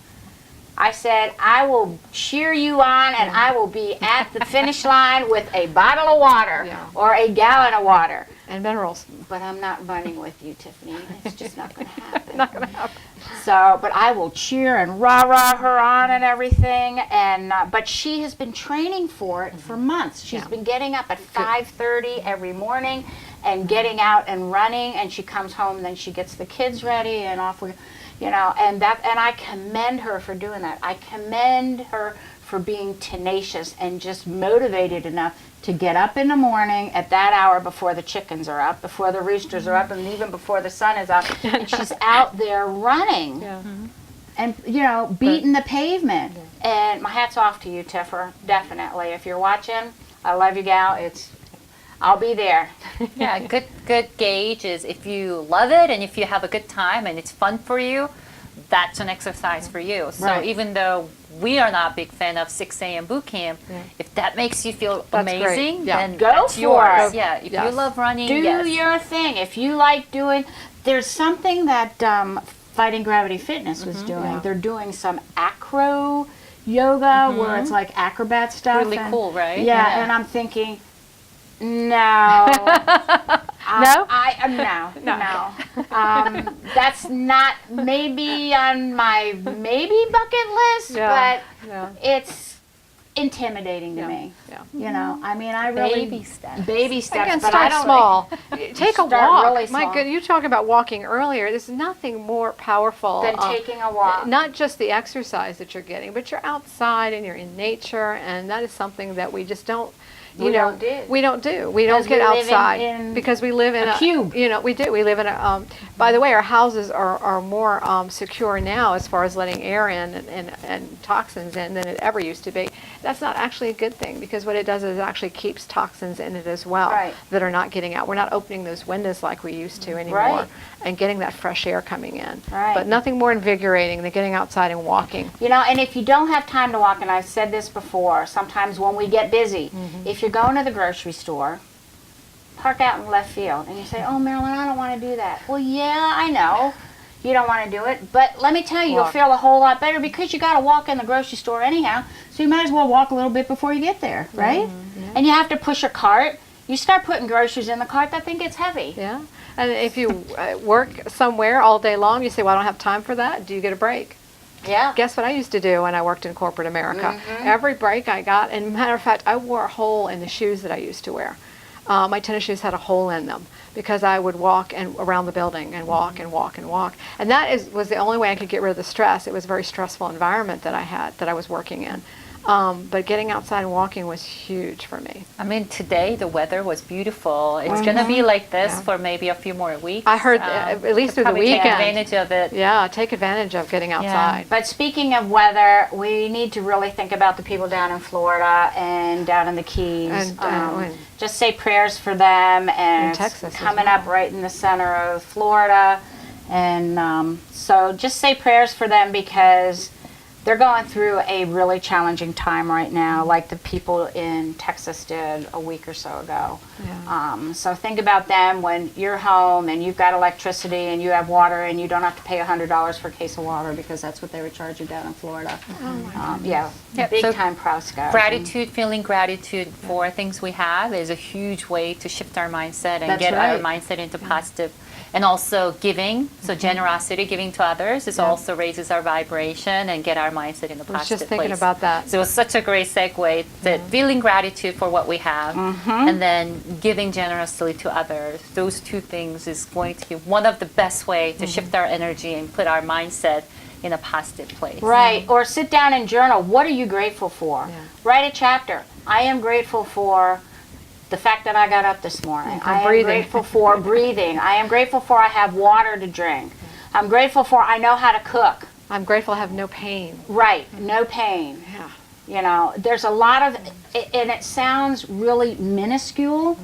Speaker 1: I said, I will cheer you on, and I will be at the finish line with a bottle of water or a gallon of water.
Speaker 2: And minerals.
Speaker 1: But I'm not running with you, Tiffany. It's just not going to happen.
Speaker 2: Not going to happen.
Speaker 1: So, but I will cheer and rah-rah her on and everything. And but she has been training for it for months. She's been getting up at 5:30 every morning and getting out and running. And she comes home, and then she gets the kids ready, and off we, and I commend her for doing that. I commend her for being tenacious and just motivated enough to get up in the morning at that hour before the chickens are up, before the roosters are up, and even before the sun is up. And she's out there running and, beating the pavement. And my hat's off to you, Tiffer, definitely. If you're watching, I love you, gal. I'll be there.
Speaker 3: Yeah, good gauge is if you love it and if you have a good time and it's fun for you, that's an exercise for you. So even though we are not a big fan of 6 a.m. boot camp, if that makes you feel amazing, then
Speaker 1: go
Speaker 3: that's
Speaker 1: for
Speaker 3: yours.
Speaker 1: it.
Speaker 3: Yeah, if you love running,
Speaker 1: do your thing. If you like doing, there's something that Fighting Gravity Fitness was doing. They're doing some acro yoga where it's like acrobat stuff.
Speaker 3: Really cool, right?
Speaker 1: Yeah, and I'm thinking, no.
Speaker 2: No?
Speaker 1: No. That's not maybe on my bucket list, but it's intimidating to me. I mean, I really
Speaker 3: baby steps.
Speaker 2: Again,
Speaker 1: but
Speaker 2: start
Speaker 1: I don't
Speaker 2: small. Take a walk.
Speaker 1: Really small.
Speaker 2: My goodness, you talking about walking earlier. There's nothing more powerful
Speaker 1: than taking a walk.
Speaker 2: Not just the exercise that you're getting, but you're outside and you're in nature, and that is something that we just don't. We don't do. We don't get outside because we live in a
Speaker 1: cube.
Speaker 2: We do. We live in a. By the way, our houses are more secure now as far as letting air in and toxins in than it ever used to be. That's not actually a good thing, because what it does is it actually keeps toxins in it as well that are not getting out. We're not opening those windows like we used to anymore and getting that fresh air coming in. But nothing more invigorating than getting outside and walking.
Speaker 1: And if you don't have time to walk, and I've said this before, sometimes when we get busy, if you're going to the grocery store, park out in left field, and you say, oh, Marilyn, I don't want to do that. Well, yeah, I know. You don't want to do it, but let me tell you, you'll feel a whole lot better, because you got to walk in the grocery store anyhow, so you might as well walk a little bit before you get there, right? And you have to push a cart. You start putting groceries in the cart, that thing gets heavy.
Speaker 2: Yeah, and if you work somewhere all day long, you say, well, I don't have time for that. Do you get a break?
Speaker 1: Yeah.
Speaker 2: Guess what I used to do when I worked in corporate America? Every break I got, and matter of fact, I wore a hole in the shoes that I used to wear. My tennis shoes had a hole in them because I would walk around the building and walk and walk and walk. And that was the only way I could get rid of the stress. It was a very stressful environment that I was working in. But getting outside and walking was huge for me.
Speaker 3: I mean, today the weather was beautiful. It's going to be like this for maybe a few more weeks.
Speaker 2: I heard at least through the
Speaker 3: probably
Speaker 2: weekend.
Speaker 3: take advantage of it.
Speaker 2: Yeah, take advantage of getting outside.
Speaker 1: But speaking of weather, we need to really think about the people down in Florida and down in the Keys.
Speaker 2: And
Speaker 1: just say prayers for them, and
Speaker 2: In Texas as
Speaker 1: coming
Speaker 2: well.
Speaker 1: up right in the center of Florida. And so just say prayers for them, because they're going through a really challenging time right now, like the people in Texas did a week or so ago.
Speaker 2: Yeah.
Speaker 1: So think about them when you're home and you've got electricity and you have water and you don't have to pay $100 for a case of water, because that's what they would charge you down in Florida.
Speaker 3: Yep,
Speaker 1: Big
Speaker 3: so
Speaker 1: time Prosco.
Speaker 3: Gratitude, feeling gratitude for things we have is a huge way to shift our mindset and
Speaker 1: That's
Speaker 3: get our
Speaker 1: right.
Speaker 3: mindset into positive. And also giving, so generosity, giving to others, is also raises our vibration and get our mindset in a positive place.
Speaker 2: I was just thinking about that.
Speaker 3: So it was such a great segue, that feeling gratitude for what we have and then giving generously to others. Those two things is going to be one of the best way to shift our energy and put our mindset in a positive place.
Speaker 1: Right. Or sit down and journal. What are you grateful for?
Speaker 2: Yeah.
Speaker 1: Write a chapter. I am grateful for the fact that I got up this morning. I am
Speaker 2: breathing.
Speaker 1: grateful for breathing. I am grateful for I have water to drink. I'm grateful for I know how to cook.
Speaker 2: I'm grateful I have no pain.
Speaker 1: Right. No pain.
Speaker 2: Yeah.
Speaker 1: You know, there's a lot of, and it sounds really minuscule,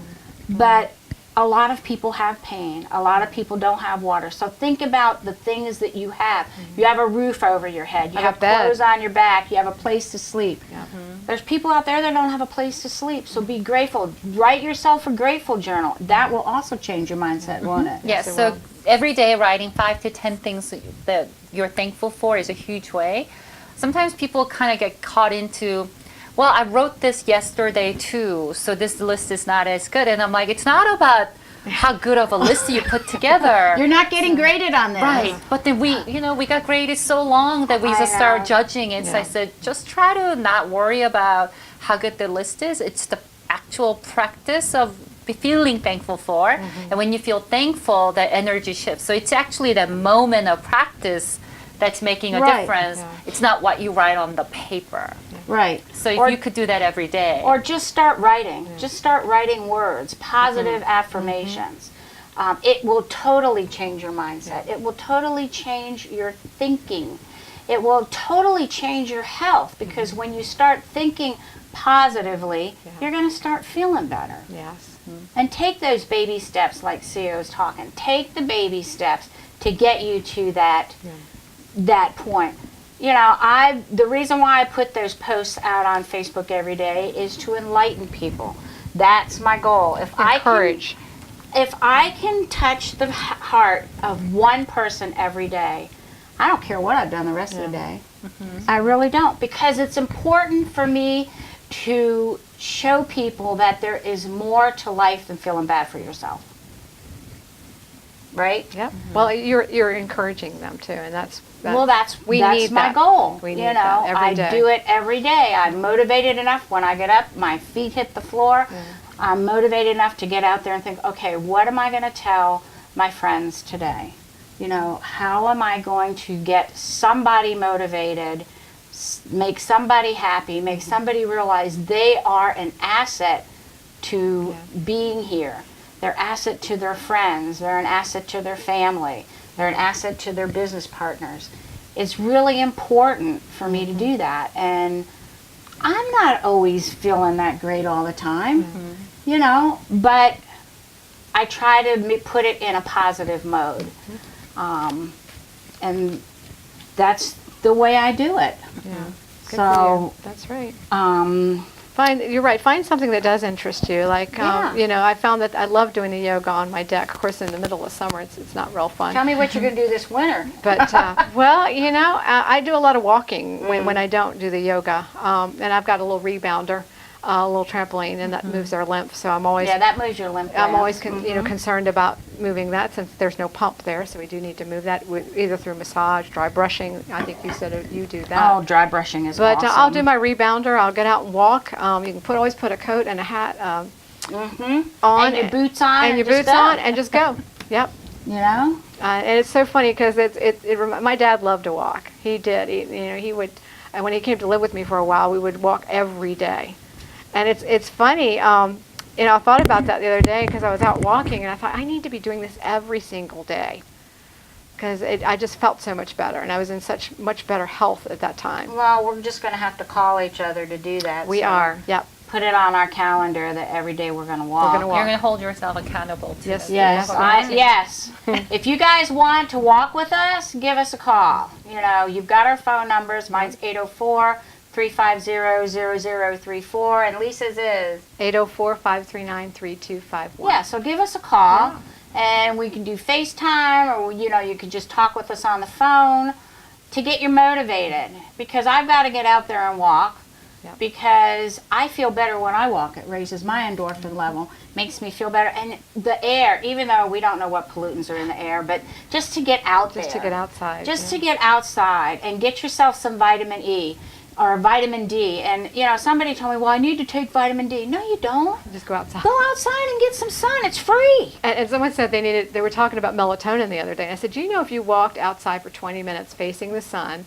Speaker 1: but a lot of people have pain. A lot of people don't have water. So think about the things that you have. You have a roof over your head. You
Speaker 2: I have
Speaker 1: have
Speaker 2: a bed.
Speaker 1: clothes on your back. You have a place to sleep.
Speaker 2: Yeah.
Speaker 1: There's people out there that don't have a place to sleep. So be grateful. Write yourself a grateful journal. That will also change your mindset, won't it?
Speaker 3: Yes,
Speaker 2: it
Speaker 3: so
Speaker 2: will.
Speaker 3: every day writing 5 to 10 things that you're thankful for is a huge way. Sometimes people kind of get caught into, well, I wrote this yesterday too, so this list is not as good. And I'm like, it's not about how good of a list you put together.
Speaker 1: You're not getting graded on this.
Speaker 3: Right, but then we got graded so long that we
Speaker 1: I
Speaker 3: just start
Speaker 1: know.
Speaker 3: judging it. So I said, just try to not worry about how good the list is. It's the actual practice of feeling thankful for. And when you feel thankful, that energy shifts. So it's actually that moment of practice that's making a
Speaker 1: Right.
Speaker 3: difference.
Speaker 2: Yeah.
Speaker 3: It's not what you write on the paper.
Speaker 1: Right.
Speaker 3: So if
Speaker 1: Or-
Speaker 3: you could do that every day.
Speaker 1: Or just start writing. Just start writing words, positive affirmations. It will totally change your mindset. It will totally change your thinking. It will totally change your health, because when you start thinking positively, you're going to start feeling better.
Speaker 2: Yes.
Speaker 1: And take those baby steps like Seo's talking. Take the baby steps to get you to that point. You know, the reason why I put those posts out on Facebook every day is to enlighten people. That's my goal.
Speaker 2: Encourage.
Speaker 1: If I can touch the heart of one person every day, I don't care what I've done the rest of the day. I really don't, because it's important for me to show people that there is more to life than feeling bad for yourself. Right?
Speaker 2: Yep. Well, you're encouraging them too, and that's
Speaker 1: That's
Speaker 2: need
Speaker 1: my
Speaker 2: that.
Speaker 1: goal.
Speaker 2: We need
Speaker 1: you know,
Speaker 2: that every
Speaker 1: I
Speaker 2: day.
Speaker 1: do it every day. I'm motivated enough when I get up, my feet hit the floor. I'm motivated enough to get out there and think, okay, what am I going to tell my friends today? You know, how am I going to get somebody motivated, make somebody happy, make somebody realize they are an asset to being here. They're an asset to their friends. They're an asset to their family. They're an asset to their business partners. It's really important for me to do that. And I'm not always feeling that great all the time, you know, but I try to put it in a positive mode. And that's the way I do it.
Speaker 2: Yeah. Good
Speaker 1: So,
Speaker 2: for you. That's right. You're right. Find something that does interest you. Like,
Speaker 1: Yeah.
Speaker 2: you know, I found that I love doing the yoga on my deck. Of course, in the middle of summer, it's not real fun.
Speaker 1: tell me what you're going to do this winter.
Speaker 2: But, well, you know, I do a lot of walking when I don't do the yoga. And I've got a little rebounder, a little trampoline, and that moves our lymph. So I'm always,
Speaker 1: Yeah, that moves your lymph
Speaker 2: I'm
Speaker 1: glands.
Speaker 2: always you know, concerned about moving that, since there's no pump there. So we do need to move that either through massage, dry brushing. I think you said you do that.
Speaker 1: Oh, dry brushing is
Speaker 2: But
Speaker 1: awesome.
Speaker 2: I'll do my rebounder. I'll get out and walk. You can always put a coat and a hat on,
Speaker 1: and your boots on.
Speaker 2: and your
Speaker 1: just
Speaker 2: boots
Speaker 1: go.
Speaker 2: on, and just go. Yep.
Speaker 1: You know?
Speaker 2: And it's so funny because my dad loved to walk. He did. He would. And when he came to live with me for a while, we would walk every day. And it's funny, you know, I thought about that the other day because I was out walking and I thought, I need to be doing this every single day. Because I just felt so much better, and I was in such much better health at that time.
Speaker 1: Well, we're just going to have to call each other to do that.
Speaker 2: We are, yep.
Speaker 1: Put it on our calendar that every day we're going to walk.
Speaker 2: We're going to walk.
Speaker 3: You're going to hold yourself accountable to
Speaker 2: Yes,
Speaker 3: it.
Speaker 1: Yes, yes. If you guys want to walk with us, give us a call. You know, you've got our phone numbers. Mine's 804-350-0034, and Lisa's is
Speaker 2: 804-539-3251.
Speaker 1: Yeah, so give us a call, and we can do FaceTime, or, you know, you can just talk with us on the phone to get you motivated. Because I've got to get out there and walk, because I feel better when I walk. It raises my endorphin level, makes me feel better. And the air, even though we don't know what pollutants are in the air, but just to get out there.
Speaker 2: Just to get outside.
Speaker 1: Just to get outside and get yourself some vitamin E. Or vitamin D, and you know, somebody told me, well, I need to take vitamin D. No, you don't.
Speaker 2: Just go outside.
Speaker 1: Go outside and get some sun. It's free.
Speaker 2: And someone said they were talking about melatonin the other day. And I said, do you know if you walked outside for 20 minutes facing the sun,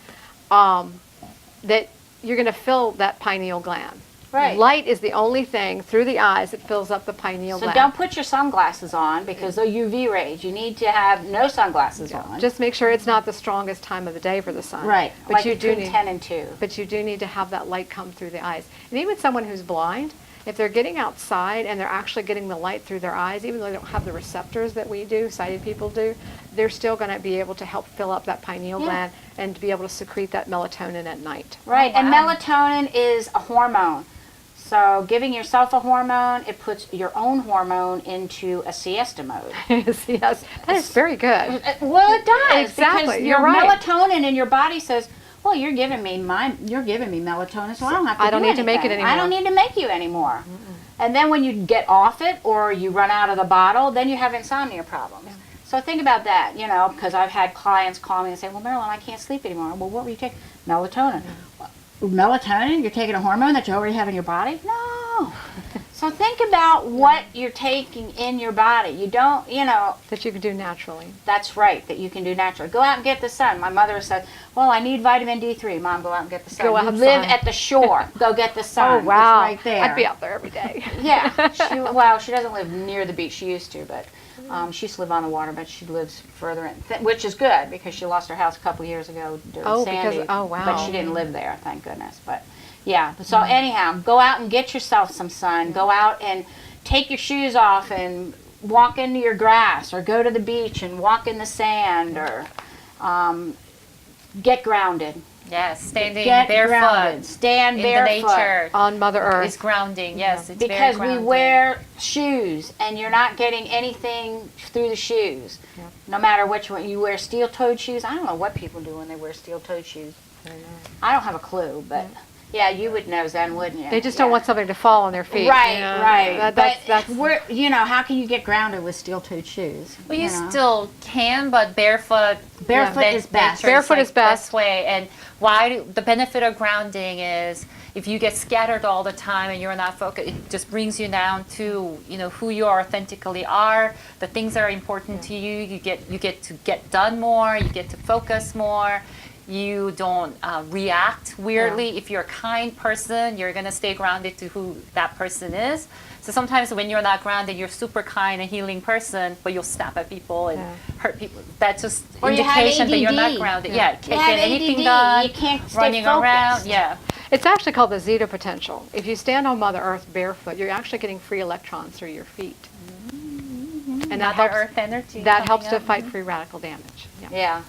Speaker 2: that you're going to fill that pineal gland?
Speaker 1: Right.
Speaker 2: Light is the only thing through the eyes that fills up the pineal
Speaker 1: So
Speaker 2: gland.
Speaker 1: don't put your sunglasses on because they're UV rays. You need to have no sunglasses on.
Speaker 2: Just make sure it's not the strongest time of the day for the sun.
Speaker 1: Right.
Speaker 2: But
Speaker 1: Like
Speaker 2: you do
Speaker 1: between
Speaker 2: need
Speaker 1: 10 and 2.
Speaker 2: But you do need to have that light come through the eyes. And even someone who's blind, if they're getting outside and they're actually getting the light through their eyes, even though they don't have the receptors that we do, sighted people do, they're still going to be able to help fill up that pineal gland and to be able to secrete that melatonin at night.
Speaker 1: Right. And melatonin is a hormone. So giving yourself a hormone, it puts your own hormone into a siesta mode.
Speaker 2: Yes, that is very good.
Speaker 1: Well, it does.
Speaker 2: Exactly,
Speaker 1: Because
Speaker 2: you're
Speaker 1: your
Speaker 2: right.
Speaker 1: melatonin in your body says, well, you're giving me melatonin, so I don't have to
Speaker 2: I don't
Speaker 1: do
Speaker 2: need to make it
Speaker 1: anything.
Speaker 2: anymore.
Speaker 1: I don't need to make you anymore. And then when you get off it or you run out of the bottle, then you have insomnia problems. So think about that, you know, because I've had clients call me and say, well, Marilyn, I can't sleep anymore. Well, what were you taking? Melatonin. Melatonin? You're taking a hormone that you already have in your body? No. So think about what you're taking in your body. You don't, you know.
Speaker 2: That you can do naturally.
Speaker 1: That's right, that you can do naturally. Go out and get the sun. My mother said, well, I need vitamin D3. Mom, go out and get the sun.
Speaker 2: Go
Speaker 1: You
Speaker 2: outside.
Speaker 1: live at the shore. Go get the sun.
Speaker 2: Oh, wow.
Speaker 1: It's right there.
Speaker 2: I'd be out there every day.
Speaker 1: Yeah. She doesn't live near the beach. She used to, but she used to live on the water, but she lives further in, which is good because she lost her house a couple years ago during Sandy.
Speaker 2: Oh, wow.
Speaker 1: But she didn't live there, thank goodness. But yeah, so anyhow, go out and get yourself some sun. Go out and take your shoes off and walk into your grass, or go to the beach and walk in the sand, or get grounded.
Speaker 3: Yes, standing
Speaker 1: Get
Speaker 3: barefoot.
Speaker 1: grounded. Stand
Speaker 3: in
Speaker 1: barefoot.
Speaker 3: the nature
Speaker 2: On Mother Earth.
Speaker 3: is grounding. Yes, it's
Speaker 1: Because
Speaker 3: very
Speaker 1: we
Speaker 3: grounding.
Speaker 1: wear shoes and you're not getting anything through the shoes. No matter which one. You wear steel-toed shoes. I don't know what people do when they wear steel-toed shoes. I don't have a clue, but yeah, you would know then, wouldn't you?
Speaker 2: They just don't want something to fall on their feet.
Speaker 1: Right,
Speaker 2: you know?
Speaker 1: right.
Speaker 2: That's
Speaker 1: we're, you know, how can you get grounded with steel-toed shoes?
Speaker 3: Well, you
Speaker 1: know?
Speaker 3: still can, but barefoot.
Speaker 1: Barefoot is best.
Speaker 2: Barefoot is best.
Speaker 3: Way. And the benefit of grounding is if you get scattered all the time and you're not focused, it just brings you down to who you authentically are, the things that are important to you. You get to get done more. You get to focus more. You don't react weirdly. If you're a kind person, you're going to stay grounded to who that person is. So sometimes when you're not grounded, you're super kind and healing person, but you'll snap at people and hurt people. That's just
Speaker 1: Or you have
Speaker 3: indication that you're
Speaker 1: ADD.
Speaker 3: not grounded. Yeah, can't
Speaker 1: You have
Speaker 3: get anything
Speaker 1: ADD.
Speaker 3: done.
Speaker 1: You can't stay
Speaker 3: running
Speaker 1: focused.
Speaker 3: around. Yeah.
Speaker 2: It's actually called the zeta potential. If you stand on Mother Earth barefoot, you're actually getting free electrons through your feet. And that
Speaker 3: Mother
Speaker 2: helps,
Speaker 3: Earth energy.
Speaker 2: that
Speaker 3: coming
Speaker 2: helps to
Speaker 3: up.
Speaker 2: fight free radical damage.
Speaker 1: Yeah.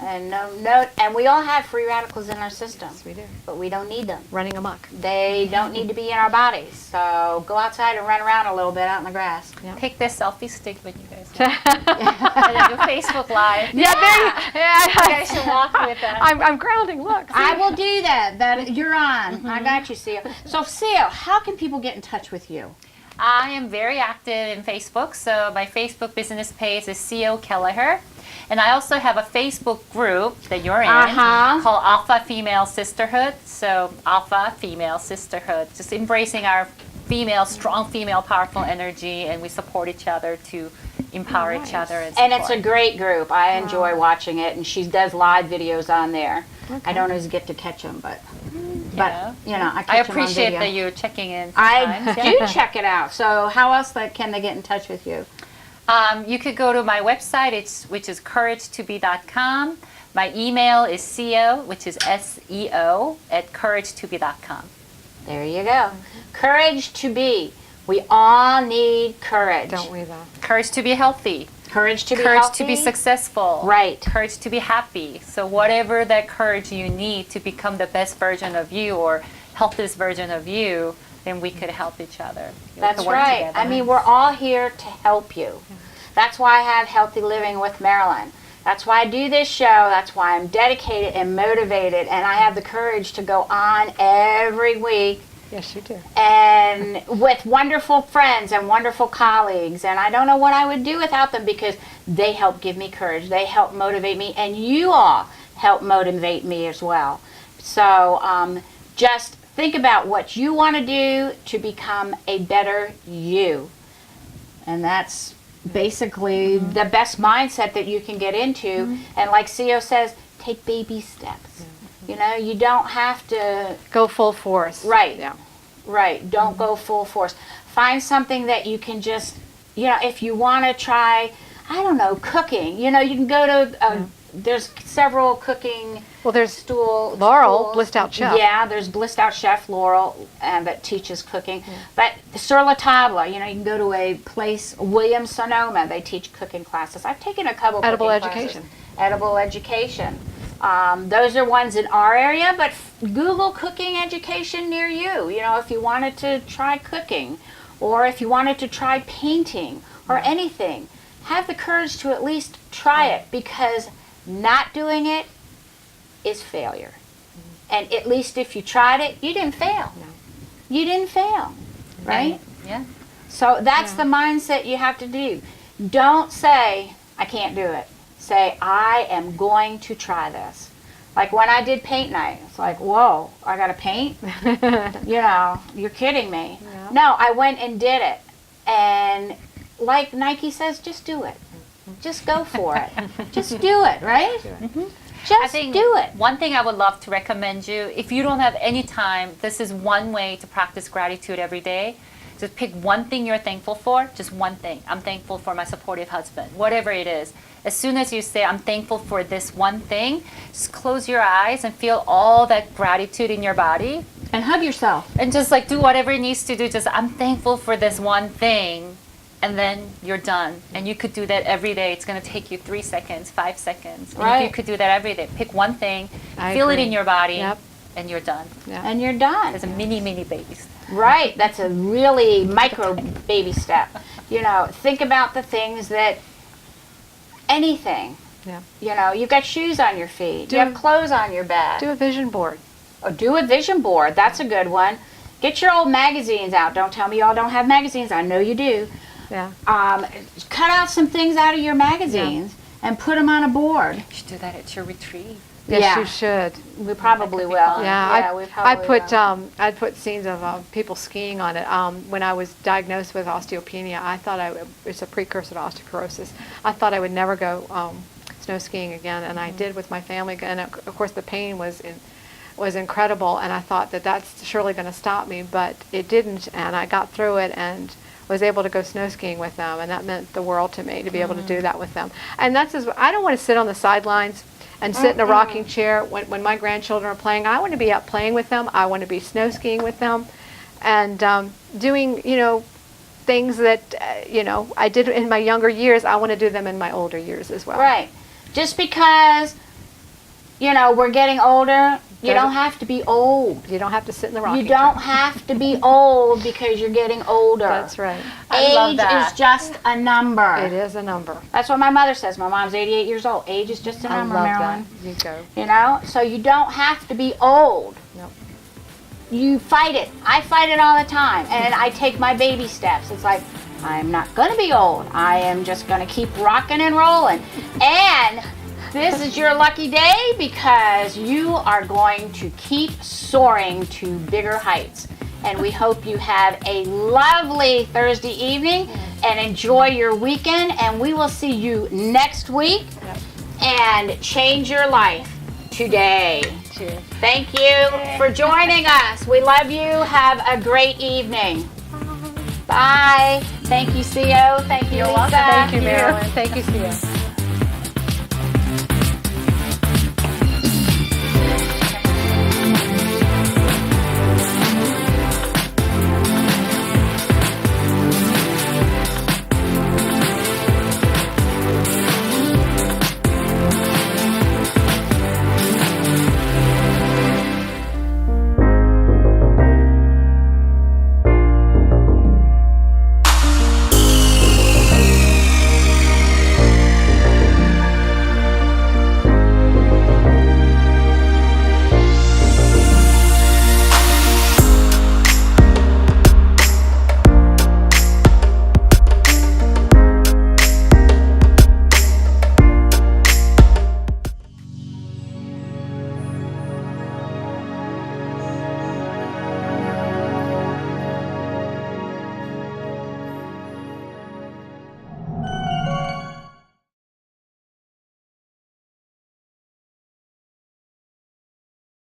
Speaker 1: And and we all have free radicals in our system.
Speaker 2: Yes, we do.
Speaker 1: But we don't need them.
Speaker 2: Running amok.
Speaker 1: They don't need to be in our bodies. So go outside and run around a little bit out in the grass.
Speaker 2: Yeah.
Speaker 3: Take this selfie stick with you guys. And then do Facebook Live.
Speaker 2: Yeah,
Speaker 3: You guys should walk with us.
Speaker 2: I'm grounding. Look. See?
Speaker 1: I will do that. You're on. I got you, Seo. So, Seo, how can people get in touch with you?
Speaker 3: I am very active in Facebook. So my Facebook business page is Seo Kelleher. And I also have a Facebook group that you're in called Alpha Female Sisterhood. So Alpha Female Sisterhood, just embracing our strong female, powerful energy, and we support each other to empower each other.
Speaker 1: And it's a great group. I enjoy watching it, and she does live videos on there. I don't always get to catch them, but but you know, I
Speaker 3: I
Speaker 1: catch 'em on
Speaker 3: appreciate
Speaker 1: video.
Speaker 3: that you're checking in.
Speaker 1: I
Speaker 3: sometimes.
Speaker 1: do check it out. So how else can they get in touch with you?
Speaker 3: You could go to my website, which is courage2be.com. My email is Seo, which is SEO, at courage2be.com.
Speaker 1: There you go. Courage to be. We all need courage.
Speaker 2: Don't we though?
Speaker 3: Courage to be healthy.
Speaker 1: Courage to be
Speaker 3: Courage
Speaker 1: healthy.
Speaker 3: to be successful.
Speaker 1: Right.
Speaker 3: Courage to be happy. So whatever that courage you need to become the best version of you or healthiest version of you, then we could help each other. We
Speaker 1: That's
Speaker 3: could work
Speaker 1: right.
Speaker 3: together.
Speaker 1: I mean, we're all here to help you. That's why I have Healthy Living with Marilyn. That's why I do this show. That's why I'm dedicated and motivated, and I have the courage to go on every week.
Speaker 2: Yes, you do.
Speaker 1: And with wonderful friends and wonderful colleagues. And I don't know what I would do without them because they help give me courage. They help motivate me. And you all help motivate me as well. So just think about what you want to do to become a better you. And that's basically the best mindset that you can get into. And like Seo says, take baby steps. You know, you don't have to
Speaker 2: Go full force.
Speaker 1: Right.
Speaker 2: Yeah.
Speaker 1: Right. Don't go full force. Find something that you can just, you know, if you want to try, I don't know, cooking. You know, you can go to, there's several cooking
Speaker 2: Well, there's
Speaker 1: Laurel,
Speaker 2: Laurel, Blissed Out Chef.
Speaker 1: Yeah, there's Blissed Out Chef Laurel that teaches cooking. But Sur La Table, you know, you can go to a place, Williams Sonoma, they teach cooking classes. I've taken a couple
Speaker 2: Edible
Speaker 1: cooking
Speaker 2: education.
Speaker 1: classes. Edible education. Those are ones in our area, but Google cooking education near you. You know, if you wanted to try cooking, or if you wanted to try painting, or anything, have the courage to at least try it, because not doing it is failure. And at least if you tried it, you didn't fail.
Speaker 2: No.
Speaker 1: You didn't fail, right?
Speaker 3: Yeah.
Speaker 1: So that's the mindset you have to do. Don't say, I can't do it. Say, I am going to try this. Like when I did paint night, it's like, whoa, I got to paint? You know, you're kidding me.
Speaker 2: Yeah.
Speaker 1: No, I went and did it. And like Nike says, just do it. Just go for it. Just do it, right? Just
Speaker 3: I think
Speaker 1: do it.
Speaker 3: one thing I would love to recommend you, if you don't have any time, this is one way to practice gratitude every day. Just pick one thing you're thankful for, just one thing. I'm thankful for my supportive husband, whatever it is. As soon as you say, I'm thankful for this one thing, just close your eyes and feel all that gratitude in your body.
Speaker 1: And hug yourself.
Speaker 3: And just like do whatever it needs to do. Just, I'm thankful for this one thing. And then you're done. And you could do that every day. It's going to take you 3 seconds, 5 seconds. And
Speaker 1: Right.
Speaker 3: you could do that every day. Pick one thing,
Speaker 2: I
Speaker 3: feel it
Speaker 2: agree.
Speaker 3: in your body,
Speaker 2: Yep.
Speaker 3: and you're done.
Speaker 2: Yeah.
Speaker 1: And you're done.
Speaker 3: There's a mini baby step.
Speaker 1: Right. That's a really micro baby step. You know, think about the things that, anything.
Speaker 2: Yeah.
Speaker 1: You know, you've got shoes on your feet.
Speaker 2: Do-
Speaker 1: You have clothes on your back.
Speaker 2: Do a vision board.
Speaker 1: Or do a vision board. That's a good one. Get your old magazines out. Don't tell me y'all don't have magazines. I know you do.
Speaker 2: Yeah.
Speaker 1: Cut out some things out of your magazines and put them on a board.
Speaker 3: You should do that at your retreat.
Speaker 2: Yes,
Speaker 1: Yeah.
Speaker 2: you should.
Speaker 1: We probably
Speaker 3: be
Speaker 1: will.
Speaker 3: fun.
Speaker 2: Yeah,
Speaker 1: we
Speaker 2: I
Speaker 1: probably
Speaker 2: put
Speaker 1: will.
Speaker 2: I put scenes of people skiing on it. When I was diagnosed with osteopenia, I thought it's a precursor to osteoporosis. I thought I would never go snow skiing again, and I did with my family. And of course, the pain was incredible, and I thought that that's surely going to stop me, but it didn't, and I got through it and was able to go snow skiing with them, and that meant the world to me to be able to do that with them. And that's I don't want to sit on the sidelines and sit in a rocking chair when my grandchildren are playing. I want to be out playing with them. I want to be snow skiing with them, and doing things that I did in my younger years. I want to do them in my older years as well.
Speaker 1: Right. Just because, we're getting older, you don't have to be old.
Speaker 2: You don't have to sit in the rocking
Speaker 1: You
Speaker 2: chair.
Speaker 1: don't have to be old because you're getting older.
Speaker 2: That's right.
Speaker 3: I love
Speaker 1: Age
Speaker 3: that.
Speaker 1: is just a number.
Speaker 2: It is a number.
Speaker 1: That's what my mother says. My mom's 88 years old. Age is just a
Speaker 2: I
Speaker 1: number,
Speaker 2: love
Speaker 1: Marilyn.
Speaker 2: that. You go.
Speaker 1: So you don't have to be old.
Speaker 2: Nope.
Speaker 1: You fight it. I fight it all the time. And I take my baby steps. It's like, I'm not going to be old. I am just going to keep rocking and rolling. And this is your lucky day because you are going to keep soaring to bigger heights. And we hope you have a lovely Thursday evening and enjoy your weekend. And we will see you next week. And change your life today.
Speaker 2: Cheers.
Speaker 1: Thank you for joining us. We love you. Have a great evening. Bye. Thank you, Seo. Thank you, Lisa.
Speaker 2: Thank you, Marilyn. Thank you, Seo.